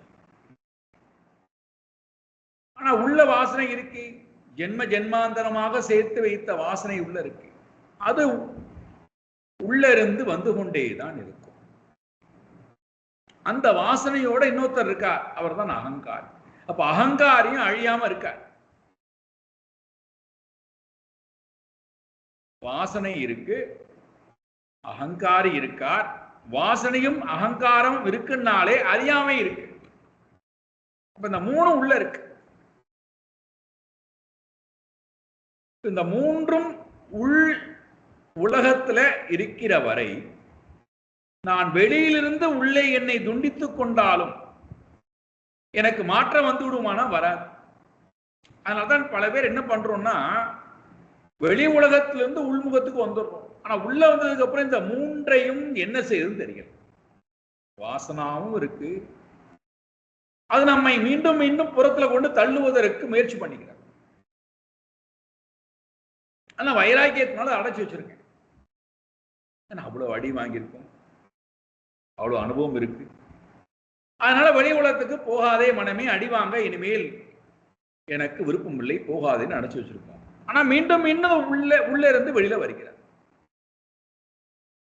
ஆனா உள்ள வாசனை இருக்கு. ஜென்ம ஜென்மாந்தரமாக சேர்த்து வைத்த வாசனை உள்ள இருக்கு. அது உள்ள இருந்து வந்து கொண்டேதான் இருக்கும். அந்த வாசனையோட இன்னொருத்தர் இருக்கார், அவர் தான் அகங்காரி. அப்ப அகங்காரியும் அழியாம இருக்கார். வாசனை இருக்கு, அகங்காரி இருக்கார். வாசனையும் அகங்காரம் இருக்குன்னாலே அறியாமை இருக்கு. அப்ப இந்த மூணு உள்ள இருக்கு. இந்த மூன்றும் உள் உலகத்துல இருக்கிற வரை நான் வெளியிலிருந்து உள்ளே என்னை துண்டித்துக் கொண்டாலும் எனக்கு மாற்றம் வந்து விடுமானா வராது. அதனால்தான் பல பேர் என்ன பண்றோம்னா, வெளி உலகத்திலிருந்து உள்முகத்துக்கு வந்துடுறோம். ஆனா உள்ள வந்ததுக்கு அப்புறம் இந்த மூன்றையும் என்ன செய்யுதுன்னு தெரியல. வாசனாவும் இருக்கு, அது நம்மை மீண்டும் மீண்டும் புறத்துல கொண்டு தள்ளுவதற்கு முயற்சி பண்ணிக்கிறேன். ஆனா வைராக்கியத்தினால அடைச்சு வச்சிருக்கேன். அவ்வளவு அடி வாங்கியிருக்கோம், அவ்வளவு அனுபவம் இருக்கு. அதனால வெளி உலகத்துக்கு போகாதே மனமே, அடிவாங்க, இனிமேல் எனக்கு விருப்பம் இல்லை, போகாதேன்னு அடைச்சு வச்சிருக்கோம். ஆனா மீண்டும் இன்னும் உள்ள இருந்து வெளியில வருகிறார்.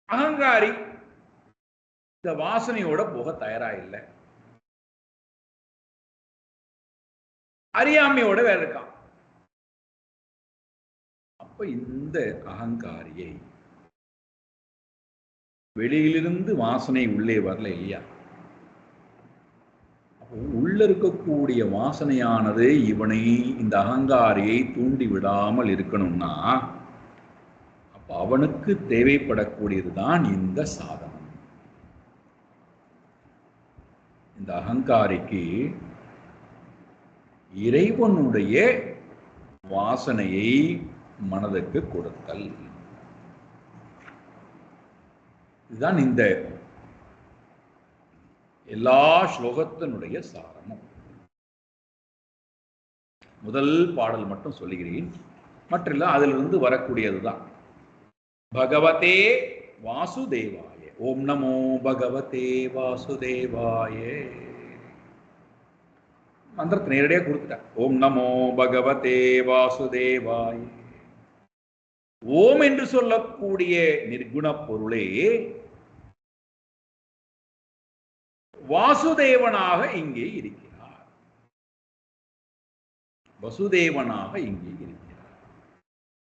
அகங்காரி இந்த வாசனையோட போக தயாரா இல்லை, அறியாமையோட வேற இருக்கான். அப்ப இந்த அகங்காரியை வெளியிலிருந்து வாசனை உள்ளே வரல இல்லையா, உள்ள இருக்கக்கூடிய வாசனையானது இவனை, இந்த அகங்காரியை தூண்டி விடாமல் இருக்கணும்னா அப்ப அவனுக்கு தேவைப்படக்கூடியதுதான் இந்த சாதனம். இந்த அகங்காரிக்கு இறைவனுடைய வாசனையை மனதுக்கு கொடுத்தல். இதுதான் இந்த எல்லா ஸ்லோகத்தினுடைய சாரமும். முதல் பாடல் மட்டும் சொல்லுகிறேன், மற்றெல்லாம் அதிலிருந்து வரக்கூடியதுதான். பகவதே வாசுதேவாய. ஓம் நமோ பகவதே வாசுதேவாய. மந்திரத்தை நேரடியாக கொடுத்துட்டார். ஓம் நமோ பகவதே வாசுதேவாய. ஓம் என்று சொல்லக்கூடிய நிர்குண பொருளே வாசுதேவனாக இங்கே இருக்கிறார். வசுதேவனாக இங்கே இருக்கிறார்.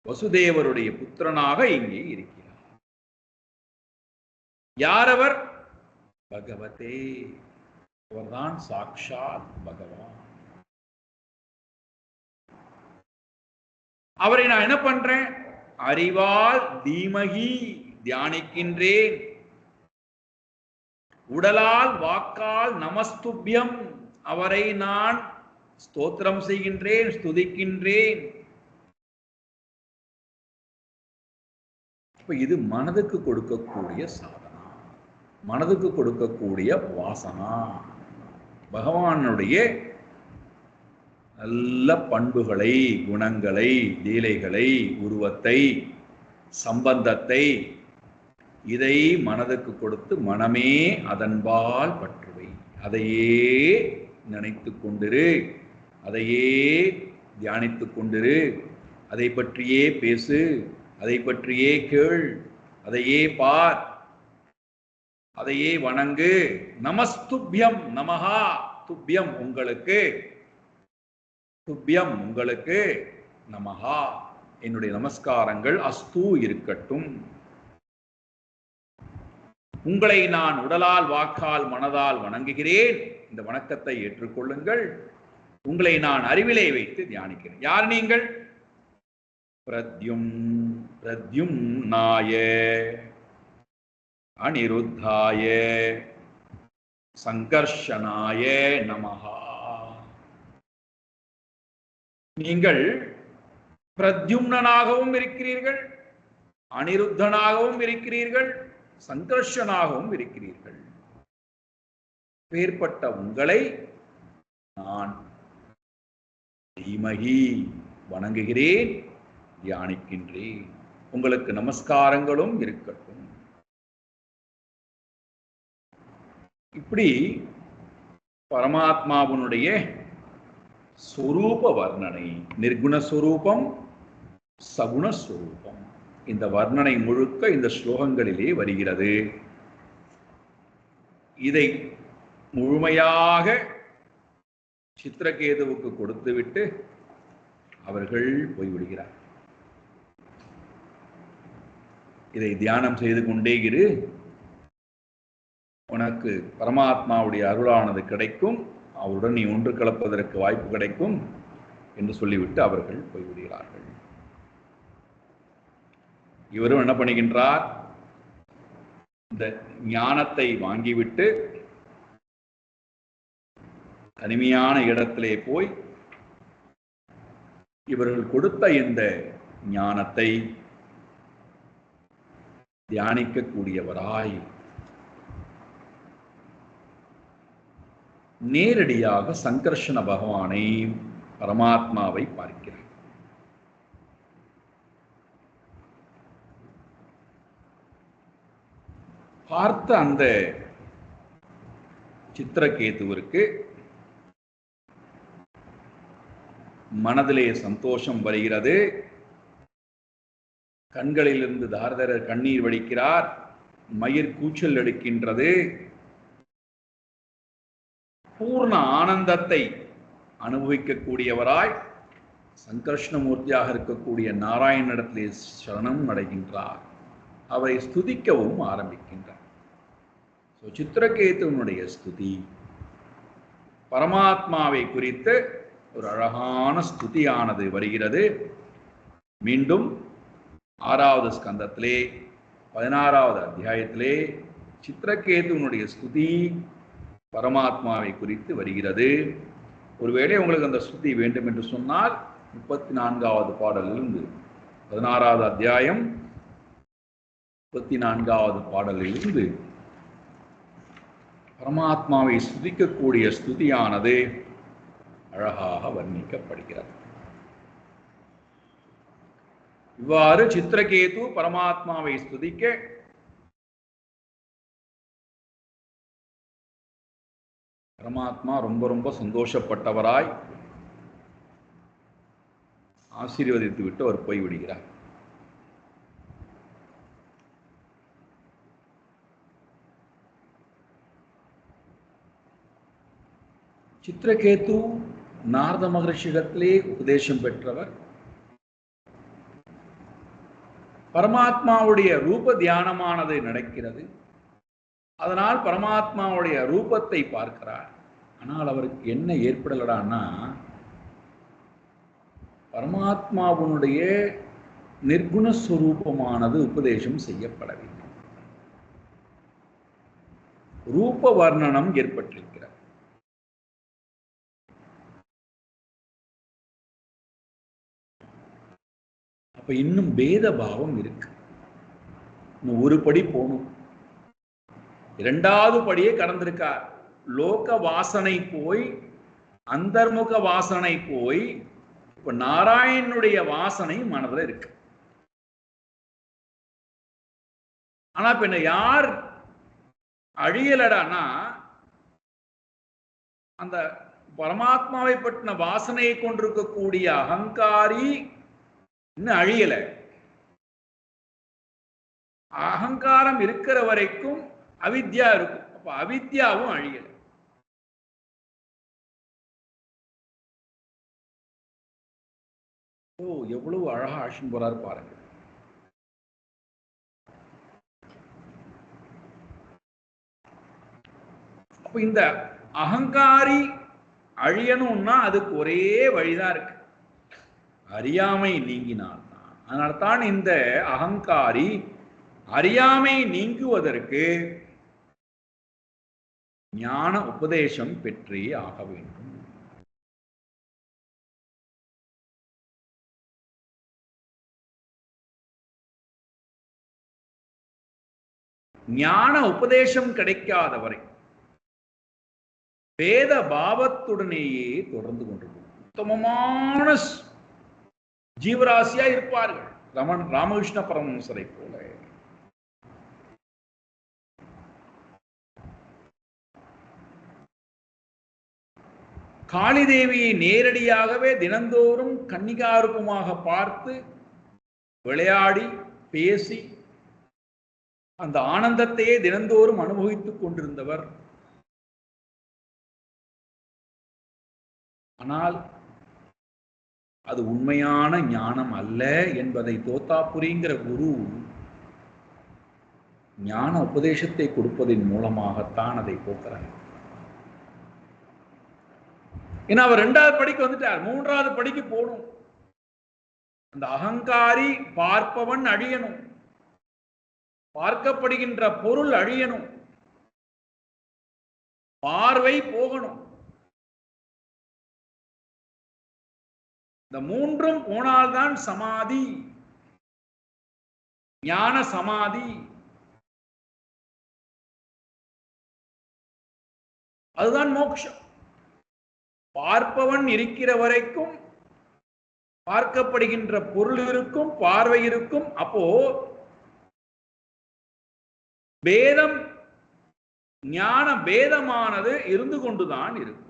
வசுதேவருடைய புத்திரனாக இங்கே இருக்கிறார். யாரவர்? பகவதே. அவர்தான் சாக்ஷாத் பகவான். அவரை நான் என்ன பண்றேன்? அறிவால் தீமகி தியானிக்கின்றேன், உடலால் வாக்கால் நமஸ்துபியம் அவரை நான் ஸ்தோத்திரம் செய்கின்றேன், ஸ்துதிக்கின்றேன். இது மனதுக்கு கொடுக்கக்கூடிய சாதனா, மனதுக்கு கொடுக்கக்கூடிய வாசனா. பகவானுடைய நல்ல பண்புகளை, குணங்களை, லீலைகளை, உருவத்தை, சம்பந்தத்தை, இதை மனதுக்கு கொடுத்து மனமே அதன்பால் பற்றுவை. அதையே நினைத்து கொண்டிரு, அதையே தியானித்து கொண்டிரு, அதை பற்றியே பேசு, அதை பற்றியே கேள், அதையே பார், அதையே வணங்கு. நமஸ்துபியம், நமஹா துபியம் உங்களுக்கு, துபியம் உங்களுக்கு, நமஹா என்னுடைய நமஸ்காரங்கள் அஸ்து இருக்கட்டும். உங்களை நான் உடலால் வாக்கால் மனதால் வணங்குகிறேன், இந்த வணக்கத்தை ஏற்றுக்கொள்ளுங்கள். உங்களை நான் அறிவிலே வைத்து தியானிக்கிறேன். யார் நீங்கள்? பிரத்யும்னாய அனிருத்தாய சங்கர்ஷனாய நமஹா. நீங்கள் பிரத்யும்னாகவும் இருக்கிறீர்கள், அனிருத்தனாகவும் இருக்கிறீர்கள், சங்கர்ஷனாகவும் இருக்கிறீர்கள். பேர்பட்ட உங்களை நான் தீமகி வணங்குகிறேன், தியானிக்கின்றேன். உங்களுக்கு நமஸ்காரங்களும் இருக்கட்டும். இப்படி பரமாத்மாவுடைய ஸ்வரூப வர்ணனை, நிர்குணஸ்வரூபம், சகுணஸ்வரூபம், இந்த வர்ணனை முழுக்க இந்த ஸ்லோகங்களிலே வருகிறது. இதை முழுமையாக சித்திரகேதுவுக்கு கொடுத்துவிட்டு அவர்கள் போய்விடுகிறார். இதை தியானம் செய்து கொண்டே இரு, உனக்கு பரமாத்மாவுடைய அருளானது கிடைக்கும், அவருடன் நீ ஒன்று கலப்பதற்கு வாய்ப்பு கிடைக்கும் என்று சொல்லிவிட்டு அவர்கள் போய்விடுகிறார்கள். இவரும் என்ன பண்ணுகின்றார்? இந்த ஞானத்தை வாங்கிவிட்டு தனிமையான இடத்திலே போய் இவர்கள் கொடுத்த இந்த ஞானத்தை தியானிக்கக்கூடியவராய் நேரடியாக சங்கர்ஷண பகவானை, பரமாத்மாவை பார்க்கிறார். பார்த்த அந்த சித்திரகேதுவிற்கு மனதிலே சந்தோஷம் வருகிறது. கண்களிலிருந்து தாரதர கண்ணீர் வடிக்கிறார். மயிர் கூச்சல் எடுக்கின்றது. பூர்ண ஆனந்தத்தை அனுபவிக்கக்கூடியவராய் சங்கர்ஷ்ணமூர்த்தியாக இருக்கக்கூடிய நாராயணனிடத்திலே சரணம் அடைகின்றார். அவரை ஸ்துதிக்கவும் ஆரம்பிக்கின்றார். சித்திரகேதுவனுடைய ஸ்துதி பரமாத்மாவை குறித்து ஒரு அழகான ஸ்துதியானது வருகிறது. மீண்டும் 6வது ஸ்கந்தத்திலே 16வது அத்தியாயத்திலே சித்திரகேதுவனுடைய ஸ்துதி பரமாத்மாவை குறித்து வருகிறது. ஒருவேளை உங்களுக்கு அந்த ஸ்துதி வேண்டும் என்று சொன்னால் 34வது பாடலிலிருந்து 16வது அத்தியாயம் 34வது பாடலிலிருந்து பரமாத்மாவை ஸ்துதிக்கக்கூடிய ஸ்துதியானது அழகாக வர்ணிக்கப்படுகிறது. இவ்வாறு சித்திரகேது பரமாத்மாவை ஸ்துதிக்க பரமாத்மா ரொம்ப ரொம்ப சந்தோஷப்பட்டவராய் ஆசீர்வதித்து விட்டு அவர் போய்விடுகிறார். சித்திரகேது நாரத மகர்ஷியிடத்திலே உபதேசம் பெற்றவர். பரமாத்மாவுடைய ரூப தியானமானது நடக்கிறது. அதனால் பரமாத்மாவுடைய ரூபத்தை பார்க்கிறார். ஆனால் அவருக்கு என்ன ஏற்படலடான்னா, பரமாத்மாவுடைய நிர்குணஸ்வரூபமானது உபதேசம் செய்யப்படவில்லை. ரூப வர்ணனம் ஏற்பட்டிருக்கிறது. அப்ப இன்னும் பேத பாவம் இருக்கு. இன்னும் ஒரு படி போகணும். 2வது படியே கடந்திருக்கார். லோக வாசனை போய் அந்தர்முக வாசனை போய் இப்ப நாராயணனுடைய வாசனை மனதில் இருக்கு. ஆனா இப்ப என்ன யார் அழியலடானா, அந்த பரமாத்மாவை பற்றின வாசனையை கொண்டிருக்கக்கூடிய அகங்காரி இன்னும் அழியல. அகங்காரம் இருக்கிற வரைக்கும் அவித்யா இருக்கும். அப்ப அவித்யாவும் அழியல. எவ்வளவு அழகா ஆஷன் போறாரு பாருங்க. அப்ப இந்த அகங்காரி அழியணும்னா அதுக்கு ஒரே வழிதான் இருக்கு, அறியாமை நீங்கினான். அதனால்தான் இந்த அகங்காரி அறியாமை நீங்குவதற்கு ஞான உபதேசம் பெற்றே ஆக வேண்டும். ஞான உபதேசம் கிடைக்காதவரை வேத பாவத்துடனேயே தொடர்ந்து கொண்டிருக்கும் உத்தமமான ஜீவராசியா இருப்பார்கள். ராமகிருஷ்ண பரமஹம்சரை போல. காளி தேவியை நேரடியாகவே தினந்தோறும் கன்னிகாரூபமாக பார்த்து விளையாடி பேசி அந்த ஆனந்தத்தையே தினந்தோறும் அனுபவித்துக் கொண்டிருந்தவர். ஆனால் அது உண்மையான ஞானம் அல்ல என்பதை தோத்தாபுரிங்கிற குரு ஞான உபதேசத்தை கொடுப்பதன் மூலமாகத்தான் அதை போக்குறார். ஏன்னா அவர் 2வது படிக்கு வந்துட்டார், 3வது படிக்கு போகணும். அந்த அகங்காரி பார்ப்பவன் அழியணும், பார்க்கப்படுகின்ற பொருள் அழியணும், பார்வை போகணும். இந்த 3ம் போனால்தான் சமாதி, ஞான சமாதி. அதுதான் மோட்சம். பார்ப்பவன் இருக்கிற வரைக்கும் பார்க்கப்படுகின்ற பொருள் இருக்கும், பார்வை இருக்கும். அப்போ பேதம் ஞான பேதமானது இருந்து கொண்டுதான் இருக்கும்.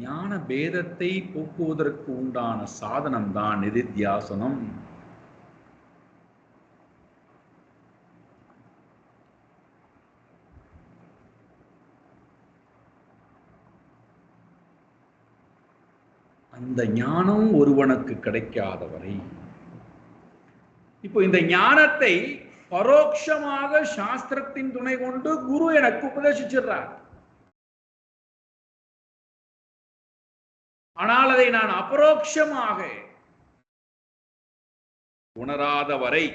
ஞான பேதத்தை போக்குவதற்கு உண்டான சாதனம் தான் நிதித்தியாசனம். அந்த ஞானம் ஒருவனுக்கு கிடைக்காதவரை, இப்போ இந்த ஞானத்தை பரோட்சமாக சாஸ்திரத்தின் துணை கொண்டு குரு எனக்கு உபதேசிச்சிடுறார். ஆனால் அதை நான் அபரோக்ஷமாக உணராத வரை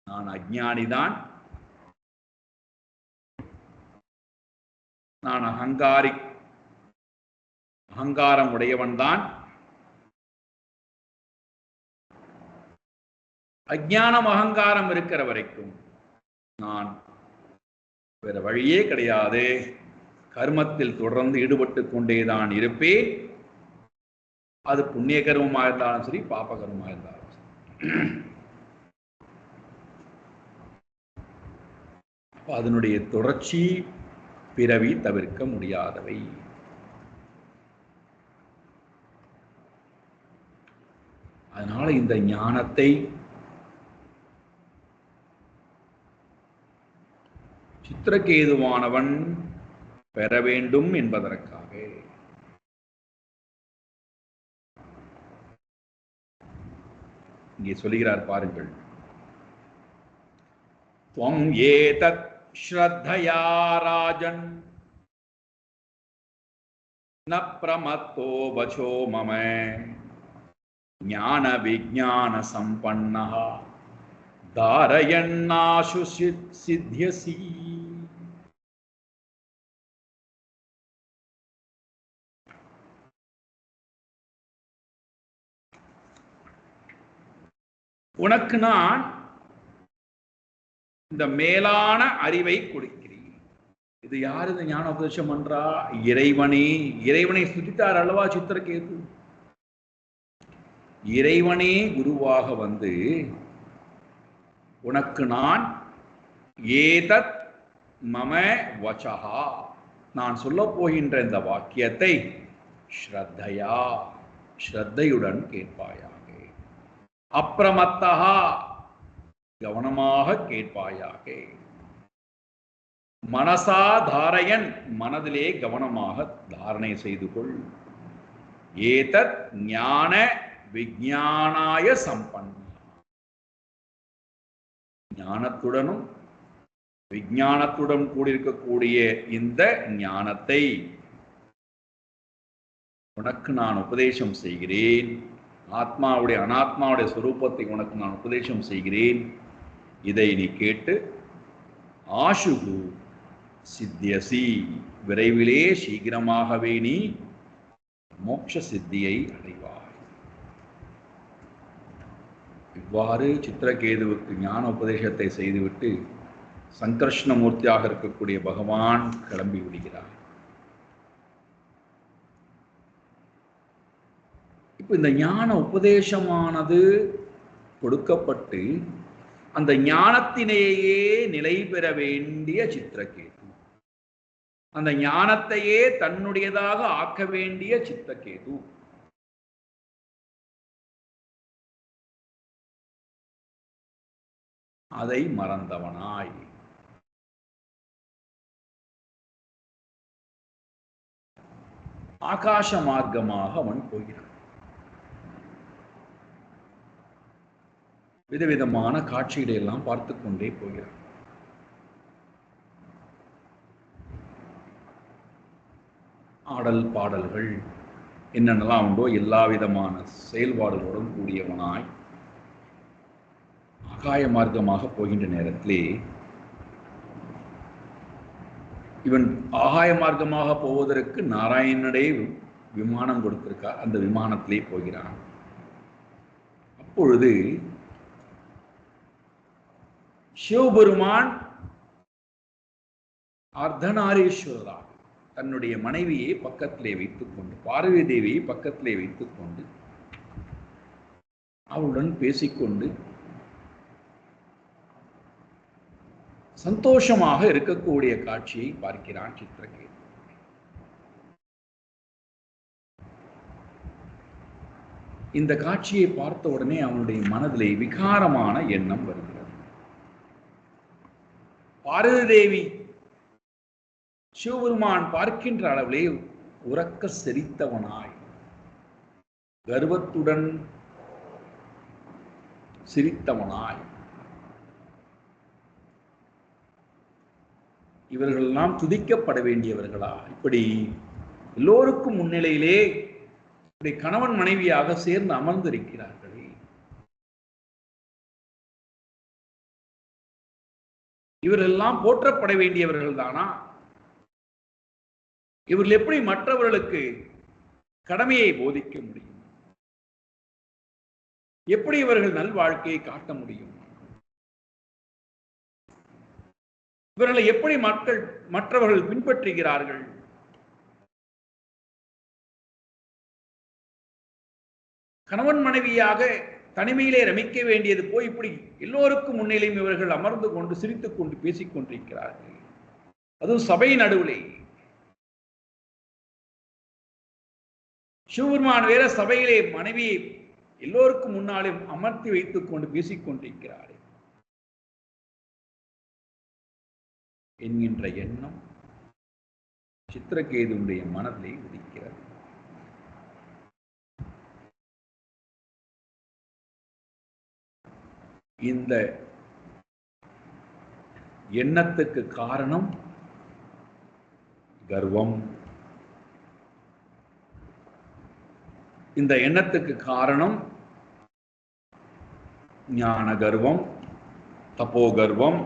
நான் அஞ்ஞானிதான், நான் அகங்காரம் உடையவன்தான். அஞ்ஞானம் அகங்காரம் இருக்கிற வரைக்கும் நான் வேற வழியே கிடையாது, கர்மத்தில் தொடர்ந்து ஈடுபட்டு கொண்டேதான் இருப்பேன். அது புண்ணிய கர்மமாக இருந்தாலும் சரி, பாப கர்மமாக இருந்தாலும் சரி. அதனுடைய தொடர்ச்சி பிறவி தவிர்க்க முடியாதவை. அதனால இந்த ஞானத்தை சித்திரகேதுவானவன் பெற வேண்டும் என்பதற்காக இங்கே சொல்லுகிறார் பாருங்கள். त्वं एतत् श्रद्धया राजन् न प्रमत्तो वचो मम ज्ञान विज्ञान संपन्नः धारयन्नाशु सिद्ध्यसि. உனக்கு நான் இந்த மேலான அறிவை கொடுக்கிறேன். இது யாரு இந்த ஞான உபதேசம் பண்றா? இறைவனே. இறைவனை சுத்திட்டார் அல்லவா சித்திரகேது. இறைவனே குருவாக வந்து உனக்கு நான் ஏதத் மம வசஹா, நான் சொல்ல போகின்ற இந்த வாக்கியத்தை ஸ்ரத்தையா, ஸ்ரத்தையுடன் கேட்பாயாக, அப்ரமத்தஹா, கவனமாக கேட்பாயாக, மனசா தாரயன், மனதிலே கவனமாக தாரணை செய்து கொள். ஏதத் ஞான விஞ்ஞானாய சம்பன்ன, ஞானத்துடனும் விஞ்ஞானத்துடன் கூடியிருக்கக்கூடிய இந்த ஞானத்தை உனக்கு நான் உபதேசம் செய்கிறேன். ஆத்மாவுடைய அனாத்மாவுடைய ஸ்வரூபத்தை உனக்கு நான் உபதேசம் செய்கிறேன். இதை நீ கேட்டு ஆசுகு சித்தியசி, விரைவிலே சீக்கிரமாகவே நீ மோட்ச சித்தியை அடைவாய். இவ்வாறு சித்திரகேதுவுக்கு ஞான உபதேசத்தை செய்துவிட்டு சங்கர்ஷ்ணமூர்த்தியாக இருக்கக்கூடிய பகவான் கிளம்பி விடுகிறார். இப்போ இந்த ஞான உபதேசமானது கொடுக்கப்பட்டு அந்த ஞானத்திலேயே நிலை பெற வேண்டிய சித்திரகேது, அந்த ஞானத்தையே தன்னுடையதாக ஆக்க வேண்டிய சித்திரகேது, அதை மறந்தவனாய் ஆகாச மார்க்கமாக அவன் போகிறான். விதவிதமான காட்சிகளை எல்லாம் பார்த்து கொண்டே போகிறான். ஆடல் பாடல்கள் என்னென்னலாம் உண்டோ எல்லா விதமான செயல்பாடுகளுடன் கூடியவனாய் ஆகாய மார்க்கமாக போகின்ற நேரத்திலே இவன் ஆகாய மார்க்கமாக போவதற்கு நாராயணனே விமானம் கொடுத்திருக்கார். அந்த விமானத்திலே போகிறான். அப்பொழுது சிவபெருமான் அர்த்தநாரீஸ்வரராக தன்னுடைய மனைவியை பக்கத்திலே வைத்துக் கொண்டு, பார்வதி தேவியை பக்கத்திலே வைத்துக் கொண்டு அவளுடன் பேசிக்கொண்டு சந்தோஷமாக இருக்கக்கூடிய காட்சியை பார்க்கிறான் சித்திரகேது. இந்த காட்சியை பார்த்த உடனே அவனுடைய மனதிலே விகாரமான எண்ணம் வருகிறது. பார்வதி தேவி சிவபெருமான் பார்க்கின்ற அளவிலே உறக்க சிரித்தவனாய், கர்வத்துடன் சிரித்தவனாய், இவர்களெல்லாம் துதிக்கப்பட வேண்டியவர்களா? இப்படி எல்லோருக்கும் முன்னிலையிலே இப்படி கணவன் மனைவியாக சேர்ந்து அமர்ந்திருக்கிறார்களே, இவரெல்லாம் போற்றப்பட வேண்டியவர்கள் தானா? இவர்கள் எப்படி மற்றவர்களுக்கு கடமையை போதிக்க முடியும்? எப்படி இவர்கள் நல்வாழ்க்கையை காட்ட முடியும்? இவர்களை எப்படி மற்றவர்கள் பின்பற்றுகிறார்கள்? கணவன் மனைவியாக தனிமையிலே ரமிக்க வேண்டியது போய் இப்படி எல்லோருக்கும் முன்னிலையும் இவர்கள் அமர்ந்து கொண்டு சிரித்துக் கொண்டு பேசிக் கொண்டிருக்கிறார்கள். அதுவும் சபை நடுவிலே. சிவபெருமான் வேற சபையிலே மனைவியை எல்லோருக்கும் முன்னாலே அமர்த்தி வைத்துக் கொண்டு பேசிக் கொண்டிருக்கிறார்கள் என்கின்ற எண்ணம் சித்திரகேதுடைய மனதிலே உதிக்கிறது. இந்த எண்ணத்துக்கு காரணம் கர்வம். இந்த எண்ணத்துக்கு காரணம் ஞான கர்வம், தபோ கர்வம்,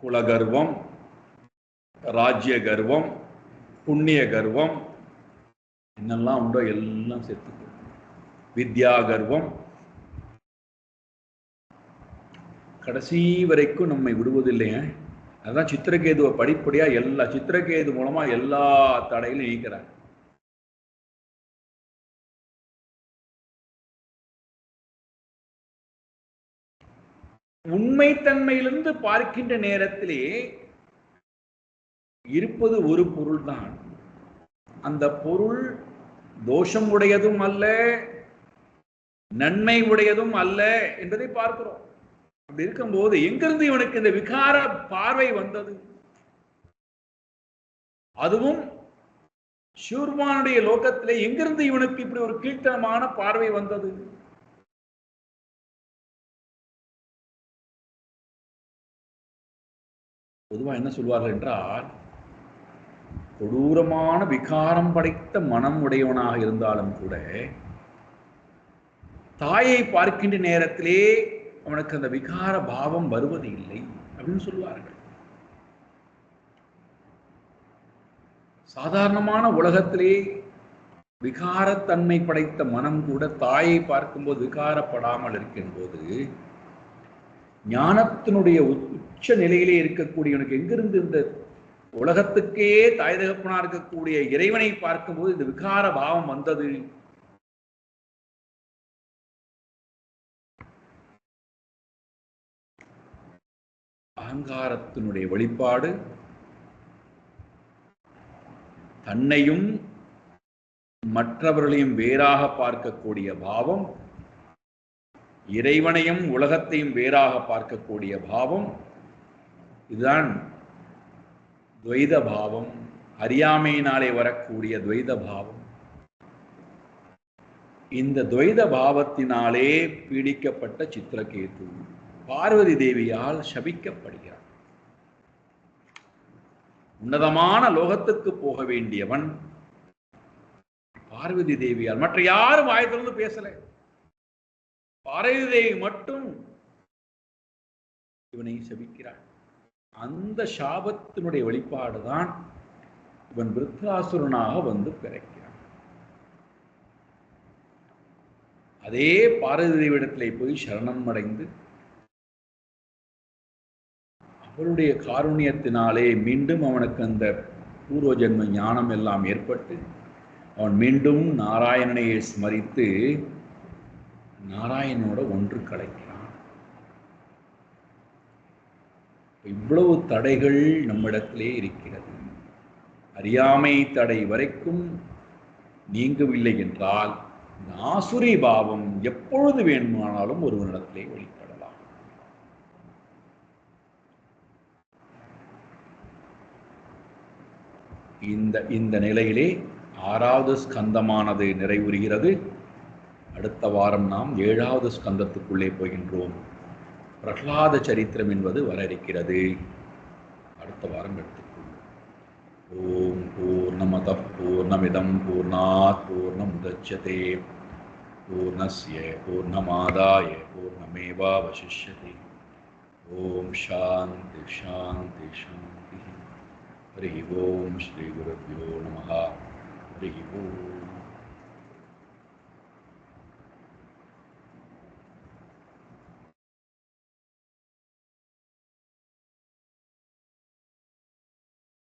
குலகர்வம், ராஜ்ய கர்வம், புண்ணிய கர்வம், என்னெல்லாம் உண்டோ எல்லாம் சேர்த்து, வித்யா கர்வம், கடைசி வரைக்கும் நம்மை விடுவதில்லைங்க. அதுதான் சித்திரகேதுவை படிப்படியா சித்திரகேது மூலமா எல்லா தடையிலும் நீக்கிறாங்க. உண்மைத்தன்மையிலிருந்து பார்க்கின்ற நேரத்திலே இருப்பது ஒரு பொருள் தான். அந்த பொருள் தோஷம் உடையதும் அல்ல, நன்மை உடையதும் அல்ல என்பதை பார்க்கிறோம். அப்படி இருக்கும்போது எங்கிருந்து இவனுக்கு இந்த விகார பார்வை வந்தது? அதுவும் சிவபெருமானுடைய லோகத்திலே எங்கிருந்து இவனுக்கு இப்படி ஒரு கீழ்த்தனமான பார்வை வந்தது? பொதுவா என்ன சொல்வார்கள் என்றால், கொடூரமான விகாரம் படைத்த மனம் உடையவனாக இருந்தாலும் கூட தாயை பார்க்கின்ற நேரத்திலே அவனுக்கு அந்த விகார பாவம் வருவது இல்லை அப்படின்னு சொல்வார்கள். சாதாரணமான உலகத்திலே விகாரத்தன்மை படைத்த மனம் கூட தாயை பார்க்கும்போது விகாரப்படாமல் இருக்கின்ற போது, ஞானத்தினுடைய உச்ச நிலையிலே இருக்கக்கூடியவனுக்கு எங்கிருந்து இந்த உலகத்துக்கே தாய் தகப்பனா இருக்கக்கூடிய இறைவனை பார்க்கும்போது இந்த விகார பாவம் வந்தது? அகங்காரத்தினுடைய வெளிப்பாடு, தன்னையும் மற்றவர்களையும் வேறாக பார்க்கக்கூடிய பாவம், இறைவனையும் உலகத்தையும் வேறாக பார்க்கக்கூடிய பாவம், இதுதான் துவைத பாவம், அறியாமையினாலே வரக்கூடிய துவைத பாவம். இந்த துவைத பாவத்தினாலே பீடிக்கப்பட்ட சித்திரகேது பார்வதி தேவியால் சபிக்கப்படுகிறார். உன்னதமான லோகத்துக்கு போக வேண்டியவன் பார்வதி தேவியால், மற்ற யாரும் வாய் திறந்து பேசல, பார்வதி தேவி மட்டும் இவனை சபிக்கிறார். அந்த சாபத்தினுடைய வெளிப்பாடுதான் இவன் விருத்தாசுரனாக வந்து பிறக்கிறான். அதே பார்வதி தேவியிடத்திலே போய் சரணம் அடைந்து அவருடைய காருண்யத்தினாலே மீண்டும் அவனுக்கு அந்த பூர்வ ஜென்ம ஞானம் எல்லாம் ஏற்பட்டு அவன் மீண்டும் நாராயணனையை ஸ்மரித்து நாராயணனோட ஒன்று கலைக்கிறான். இவ்வளவு தடைகள் நம்மிடத்திலே இருக்கிறது. அறியாமை தடை வரைக்கும் நீங்கவில்லை என்றால் ஆசுரி பாவம் எப்பொழுது வேண்டுமானாலும் ஒருவனிடத்திலே வெளிப்படலாம். இந்த நிலையிலே 6வது ஸ்கந்தமானது நிறைவுறுகிறது. அடுத்த வாரம் நாம் 7வது ஸ்கந்தத்துக்குள்ளே போகின்றோம். பிரகலாத சரித்திரம் என்பது வர இருக்கிறது. அடுத்த வாரம் எடுத்துக்கொள்வோம். ஓம் பூர்ணமதః பூர்ணமிதம் பூர்ணாத் பூர்ணமுதச்யதே பூர்ணஸ்ய பூர்ணமாதாய பூர்ணமேவாவசிஷ்யதே. ஓம் சாந்தி சாந்தி சாந்தி. ஹரி ஓம் ஸ்ரீ குருப்யோ நமः. ஹரி ஓம்.